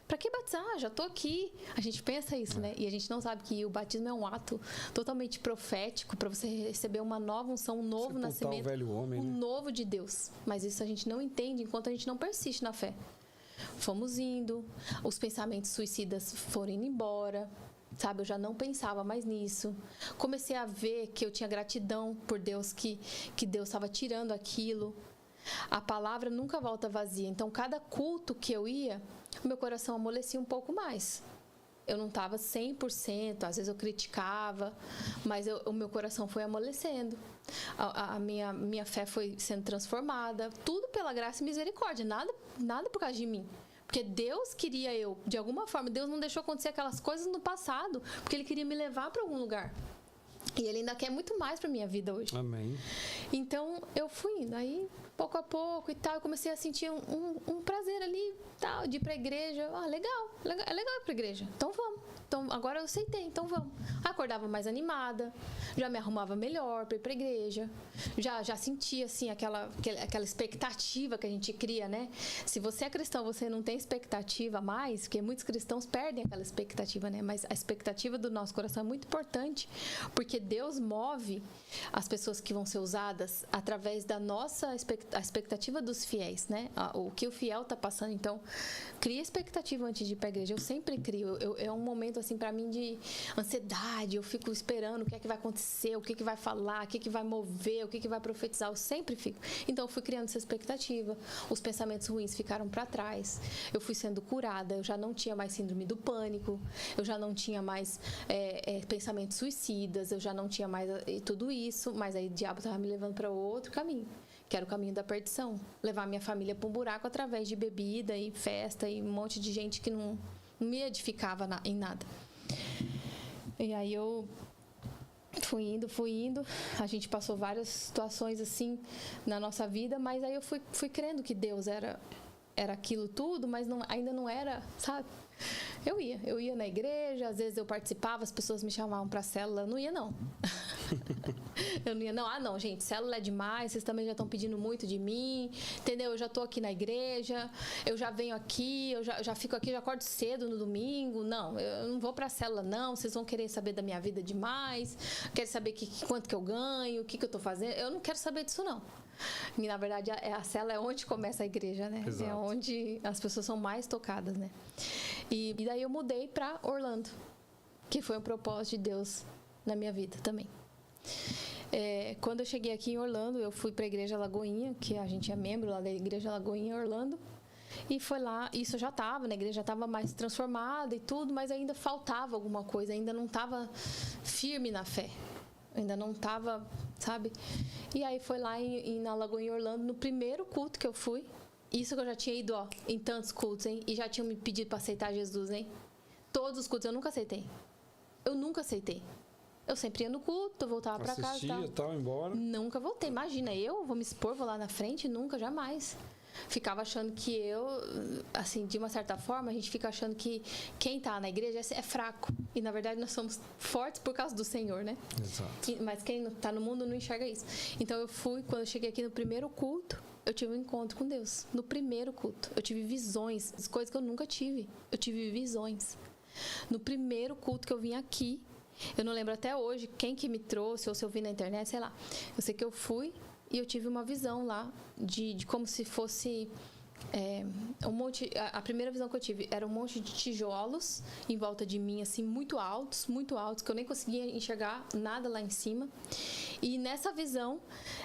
Para que batizar? Já estou aqui. A gente pensa isso, né? E a gente não sabe que o batismo é um ato totalmente profético para você receber uma nova unção, um novo nascimento, o velho homem, né? Novo de Deus. Mas isso a gente não entende enquanto a gente não persiste na fé. Fomos indo, os pensamentos suicidas foram indo embora, sabe? Eu já não pensava mais nisso. Comecei a ver que eu tinha gratidão por Deus, que Deus estava tirando aquilo. A palavra nunca volta vazia. Então, cada culto que eu ia, o meu coração amolecia um pouco mais. Eu não estava 100%, às vezes eu criticava, mas o meu coração foi amolecendo. A minha fé foi sendo transformada. Tudo pela graça e misericórdia, nada por causa de mim. Porque Deus queria de alguma forma, Deus não deixou acontecer aquelas coisas no passado, porque Ele queria me levar para algum lugar. E Ele ainda quer muito mais para minha vida hoje. Amém. Então, eu fui indo. Aí, pouco a pouco e tal, eu comecei a sentir um prazer ali, tal, de ir pra igreja. Legal, é legal ir pra igreja. Então, vamos. Então, agora eu aceitei, então vamos. Acordava mais animada, já me arrumava melhor para ir para a igreja, já sentia, assim, aquela expectativa que a gente cria, né? Se você é cristão, você não tem expectativa mais, porque muitos cristãos perdem aquela expectativa, né? Mas a expectativa do nosso coração é muito importante, porque Deus move as pessoas que vão ser usadas através da nossa expectativa dos fiéis, né? O que o fiel está passando. Então, cria expectativa antes de ir para a igreja. Eu sempre crio. É um momento, assim, para mim de ansiedade. Eu fico esperando o que é que vai acontecer, o que é que vai falar, o que é que vai mover, o que é que vai profetizar. Eu sempre fico. Então, eu fui criando essa expectativa. Os pensamentos ruins ficaram para trás. Eu fui sendo curada. Eu já não tinha mais síndrome do pânico. Eu já não tinha mais pensamentos suicidas. Eu já não tinha mais tudo isso. Mas aí o diabo estava me levando para outro caminho, que era o caminho da perdição. Levar minha família para um buraco através de bebida e festa e um monte de gente que não me edificava em nada. E aí eu fui indo. A gente passou várias situações assim na nossa vida, mas aí eu fui crendo que Deus era aquilo tudo, mas ainda não era, sabe? Eu ia na igreja, às vezes eu participava, as pessoas me chamavam para célula, eu não ia não. Eu não ia não. Ah, não, gente, célula é demais, vocês também já estão pedindo muito de mim, entendeu? Eu já tô aqui na igreja, eu já venho aqui, eu já fico aqui, já acordo cedo no domingo. Não, eu não vou pra célula não, vocês vão querer saber da minha vida demais, querem saber quanto que eu ganho, o que eu tô fazendo. Eu não quero saber disso não. E, na verdade, a célula é onde começa a igreja, né? Exato. É onde as pessoas são mais tocadas, né? E daí eu mudei para Orlando, que foi um propósito de Deus na minha vida também. Quando eu cheguei aqui em Orlando, eu fui para a Igreja Lagoinha, que a gente é membro lá da Igreja Lagoinha em Orlando. E foi lá, isso eu já estava, né? A igreja já estava mais transformada e tudo, mas ainda faltava alguma coisa, ainda não estava firme na fé. Ainda não estava, sabe? E aí foi lá na Lagoinha Orlando, no primeiro culto que eu fui. Isso que eu já tinha ido, em tantos cultos, hein? E já tinham me pedido para aceitar Jesus, hein? Todos os cultos eu nunca aceitei. Eu nunca aceitei. Eu sempre ia no culto, voltava para casa e tal, embora. Nunca voltei. Imagina, eu vou me expor, vou lá na frente? Nunca, jamais. Ficava achando que eu, assim, de uma certa forma, a gente fica achando que quem está na igreja é fraco. E, na verdade, nós somos fortes por causa do Senhor, né? Exato. Mas quem está no mundo não enxerga isso. Então, quando eu cheguei aqui no primeiro culto, eu tive um encontro com Deus. No primeiro culto. Eu tive visões, coisas que eu nunca tive. Eu tive visões. No primeiro culto que eu vim aqui, eu não lembro até hoje quem que me trouxe, ou se eu vi na internet, sei lá. Eu sei que eu fui e eu tive uma visão lá de como se fosse um monte. A primeira visão que eu tive era um monte de tijolos em volta de mim, assim, muito altos, que eu nem conseguia enxergar nada lá em cima. E nessa visão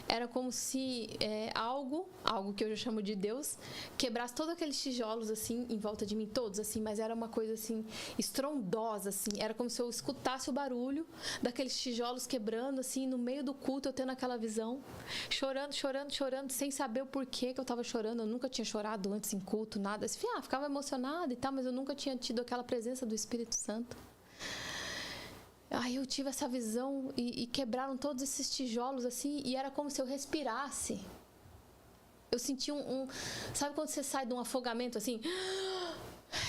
era como se algo que eu já chamo de Deus, quebrasse todos aqueles tijolos assim em volta de mim, todos assim, mas era uma coisa assim estrondosa, assim. Era como se eu escutasse o barulho daqueles tijolos quebrando assim no meio do culto, eu tendo aquela visão, chorando, sem saber o porquê que eu estava chorando. Eu nunca tinha chorado antes em culto, nada. Assim, ficava emocionada e tal, mas eu nunca tinha tido aquela presença do Espírito Santo. Aí eu tive essa visão e quebraram todos esses tijolos assim, e era como se eu respirasse. Eu senti sabe quando você sai de um afogamento assim?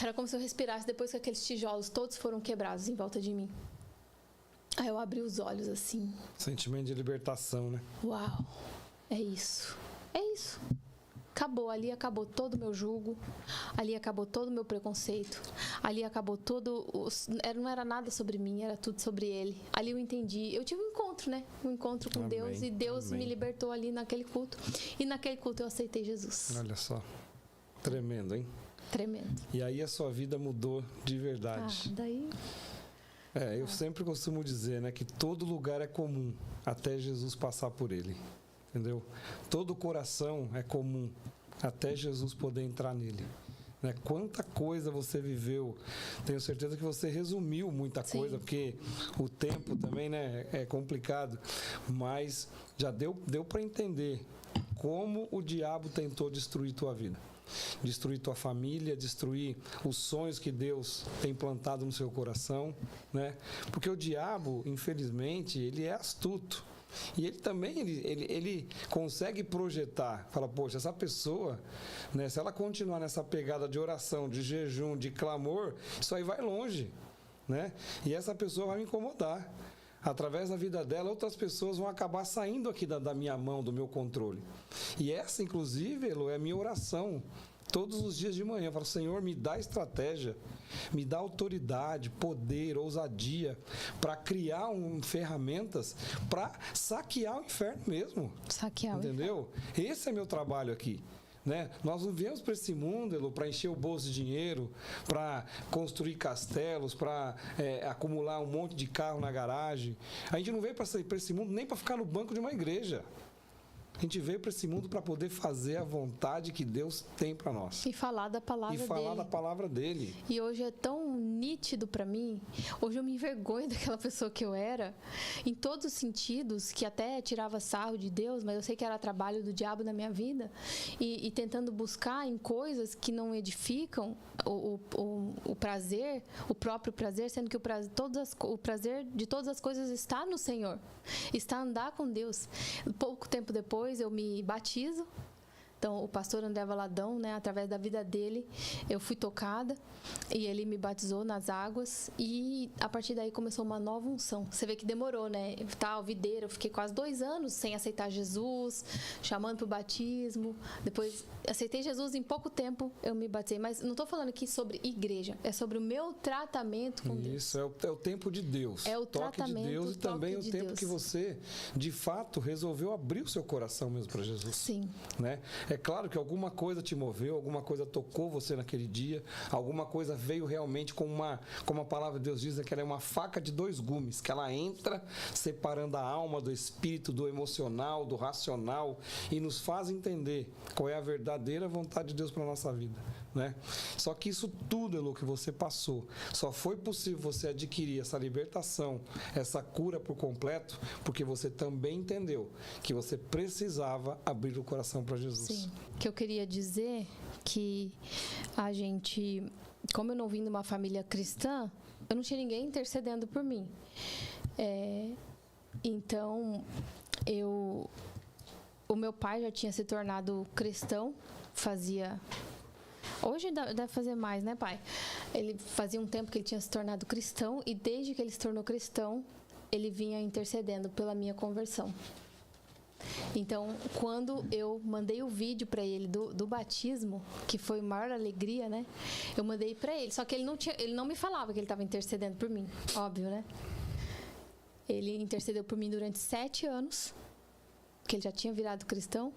Era como se eu respirasse depois que aqueles tijolos todos foram quebrados em volta de mim. Aí eu abri os olhos assim. Sentimento de libertação, né? Uau, é isso. Acabou, ali acabou todo o meu julgo, ali acabou todo o meu preconceito, ali acabou não era nada sobre mim, era tudo sobre ele. Ali eu entendi, eu tive um encontro, né? Um encontro com Deus, e Deus me libertou ali naquele culto. E naquele culto eu aceitei Jesus. Olha só, tremendo, hein? Tremendo. E aí a sua vida mudou de verdade. Daí... eu sempre costumo dizer, né, que todo lugar é comum, até Jesus passar por ele. Entendeu? Todo coração é comum, até Jesus poder entrar nele. Né? Quanta coisa você viveu. Tenho certeza que você resumiu muita coisa, porque o tempo também, né, é complicado. Mas já deu para entender como o diabo tentou destruir tua vida. Destruir tua família, destruir os sonhos que Deus tem plantado no seu coração. Né? Porque o diabo, infelizmente, ele é astuto. E ele também, ele consegue projetar, fala, poxa, essa pessoa, né, se ela continuar nessa pegada de oração, de jejum, de clamor, isso aí vai longe. né? E essa pessoa vai me incomodar. Através da vida dela, outras pessoas vão acabar saindo aqui da minha mão, do meu controle. E essa, inclusive, Elô, é a minha oração. Todos os dias de manhã, eu falo, Senhor, me dá estratégia, me dá autoridade, poder, ousadia, para criar ferramentas para saquear o inferno mesmo. Saquear entendeu? o inferno. Esse é meu trabalho aqui. Né? Nós não viemos para esse mundo, Elô, para encher o bolso de dinheiro, para construir castelos, para acumular um monte de carro na garagem. A gente não veio para esse mundo nem para ficar no banco de uma igreja. A gente veio para esse mundo para poder fazer a vontade que Deus tem para nós. E falar da palavra dele. E falar da palavra dele. E hoje é tão nítido para mim. Hoje eu me envergonho daquela pessoa que eu era, em todos os sentidos, que até tirava sarro de Deus, mas eu sei que era trabalho do diabo na minha vida. E tentando buscar em coisas que não edificam o prazer, o próprio prazer, sendo que o prazer de todas as coisas está no Senhor. Está andar com Deus. Pouco tempo depois, eu me batizo. Então, o pastor André Valadão, né, através da vida dele, eu fui tocada e ele me batizou nas águas e a partir daí começou uma nova unção. Você vê que demorou, né? Videira, eu fiquei quase 2 anos sem aceitar Jesus, chamando para o batismo. Depois, aceitei Jesus, em pouco tempo eu me batizei. Mas não estou falando aqui sobre igreja, é sobre o meu tratamento com Deus. Isso, é o tempo de Deus. É o toque tratamento, de Deus e também o tempo Deus. que você, de fato, resolveu abrir o seu coração mesmo para Jesus. Sim. Né? É claro que alguma coisa te moveu, alguma coisa tocou você naquele dia, alguma coisa veio realmente como a palavra de Deus diz, que ela é uma faca de 2 gumes, que ela entra separando a alma do espírito, do emocional, do racional e nos faz entender qual é a verdadeira vontade de Deus para a nossa vida. Né? Só que isso tudo, Elô, que você passou, só foi possível você adquirir essa libertação, essa cura por completo, porque você também entendeu que você precisava abrir o coração para Jesus. Sim, que eu queria dizer que a gente, como eu não vim de uma família cristã, eu não tinha ninguém intercedendo por mim. Então, o meu pai já tinha se tornado cristão, hoje deve fazer mais, né, pai? Ele fazia um tempo que ele tinha se tornado cristão e desde que ele se tornou cristão, ele vinha intercedendo pela minha conversão. Então, quando eu mandei o vídeo para ele do batismo, que foi a maior alegria, né? Eu mandei para ele, só que ele não me falava que ele estava intercedendo por mim, óbvio, né? Ele intercedeu por mim durante 7 anos, porque ele já tinha virado cristão.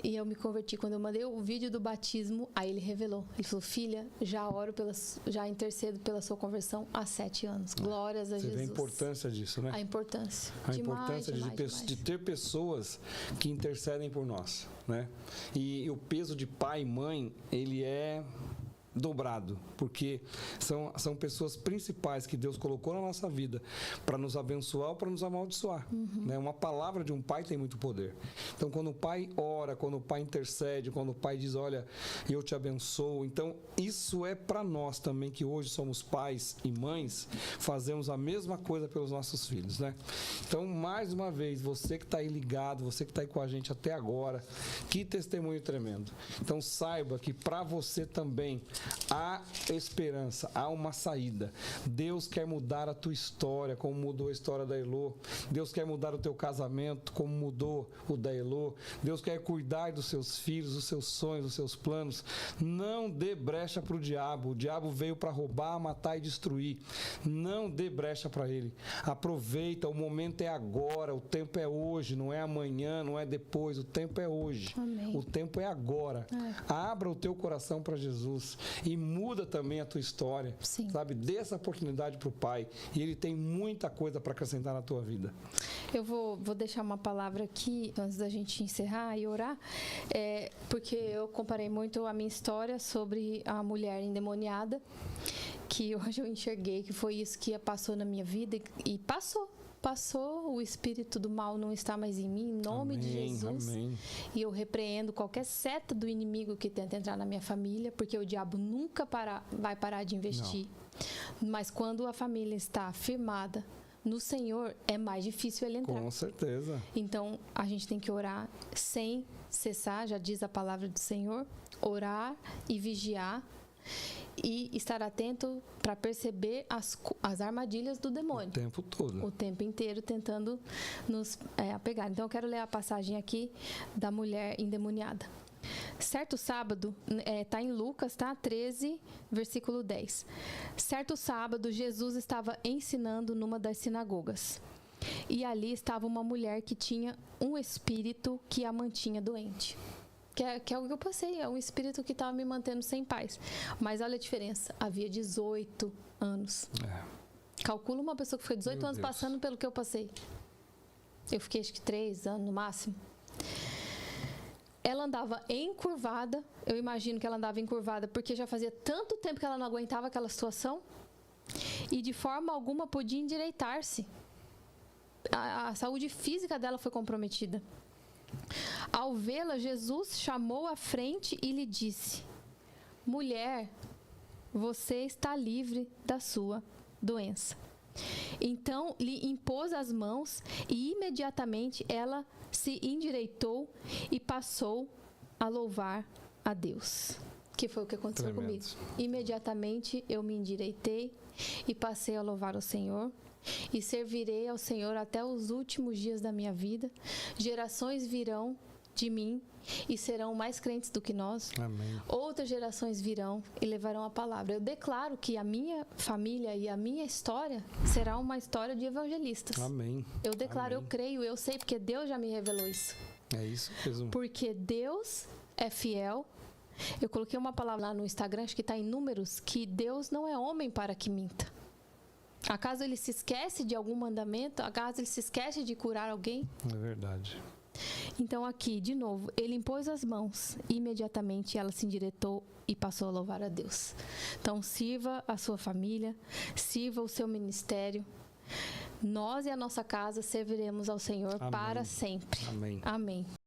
E eu me converti. Quando eu mandei o vídeo do batismo, aí ele revelou. Ele falou, filha, já intercedo pela sua conversão há 7 anos. Glórias a Jesus. Você vê a importância disso, né? A importância. A importância de ter pessoas que intercedem por nós, né? E o peso de pai e mãe, ele é dobrado, porque são pessoas principais que Deus colocou na nossa vida para nos abençoar ou para nos amaldiçoar. Né? Uma palavra de um pai tem muito poder. Então, quando o pai ora, quando o pai intercede, quando o pai diz, olha, eu te abençoo, então isso é para nós também, que hoje somos pais e mães, fazemos a mesma coisa pelos nossos filhos, né? Então, mais uma vez, você que está aí ligado, você que está aí com a gente até agora, que testemunho tremendo. Então, saiba que para você também há esperança, há uma saída. Deus quer mudar a tua história, como mudou a história da Elô. Deus quer mudar o teu casamento, como mudou o da Elô. Deus quer cuidar dos seus filhos, dos seus sonhos, dos seus planos. Não dê brecha para o diabo. O diabo veio para roubar, matar e destruir. Não dê brecha para ele. Aproveita, o momento é agora, o tempo é hoje, não é amanhã, não é depois, o tempo é hoje. Amém. O tempo é agora. Abra o teu coração para Jesus. E muda também a tua história. Sim. Sabe? Dê essa oportunidade para o Pai. E Ele tem muita coisa para acrescentar na tua vida. Eu vou deixar uma palavra aqui, antes da gente encerrar e orar, porque eu comparei muito a minha história sobre a mulher endemoniada, que hoje eu enxerguei que foi isso que passou na minha vida e passou, o espírito do mal não está mais em mim, em nome de Jesus. Amém. E eu repreendo qualquer seta do inimigo que tenta entrar na minha família, porque o diabo nunca vai parar de investir. Não. Mas quando a família está firmada no Senhor, é mais difícil ele entrar. Com certeza. Então, a gente tem que orar sem cessar, já diz a palavra do Senhor, orar e vigiar. e estar atento para perceber as armadilhas do demônio. O tempo todo. O tempo inteiro tentando nos apegar. Então, eu quero ler a passagem aqui da mulher endemoniada. Certo sábado, está em Lucas, tá? 13, versículo 10. Certo sábado, Jesus estava ensinando numa das sinagogas. E ali estava uma mulher que tinha um espírito que a mantinha doente. Que é o que eu passei, é um espírito que estava me mantendo sem paz. Mas olha a diferença, havia 18 anos. Calcula uma pessoa que foi 18 anos passando pelo que eu passei. Eu fiquei acho que 3 anos no máximo. Ela andava encurvada, eu imagino que ela andava encurvada porque já fazia tanto tempo que ela não aguentava aquela situação e de forma alguma podia endireitar-se. A saúde física dela foi comprometida. Ao vê-la, Jesus chamou à frente e lhe disse: mulher, você está livre da sua doença. Então lhe impôs as mãos e imediatamente ela se endireitou e passou a louvar a Deus. Que foi o que aconteceu comigo. Imediatamente eu me endireitei e passei a louvar o Senhor. E servirei ao Senhor até os últimos dias da minha vida. Gerações virão de mim e serão mais crentes do que nós. Amém. Outras gerações virão e levarão a palavra. Eu declaro que a minha família e a minha história será uma história de evangelistas. Amém. Eu declaro, Amém. Eu creio, eu sei, porque Deus já me revelou isso. É isso mesmo. Porque Deus é fiel. Eu coloquei uma palavra lá no Instagram, acho que está em números, que Deus não é homem para que minta. Acaso ele se esquece de algum mandamento? Acaso ele se esquece de curar alguém? É verdade. Então aqui, de novo, ele impôs as mãos. Imediatamente ela se endireitou e passou a louvar a Deus. Então sirva a sua família, sirva o seu ministério. Nós e a nossa casa serviremos ao Senhor para sempre. Amém. Amém.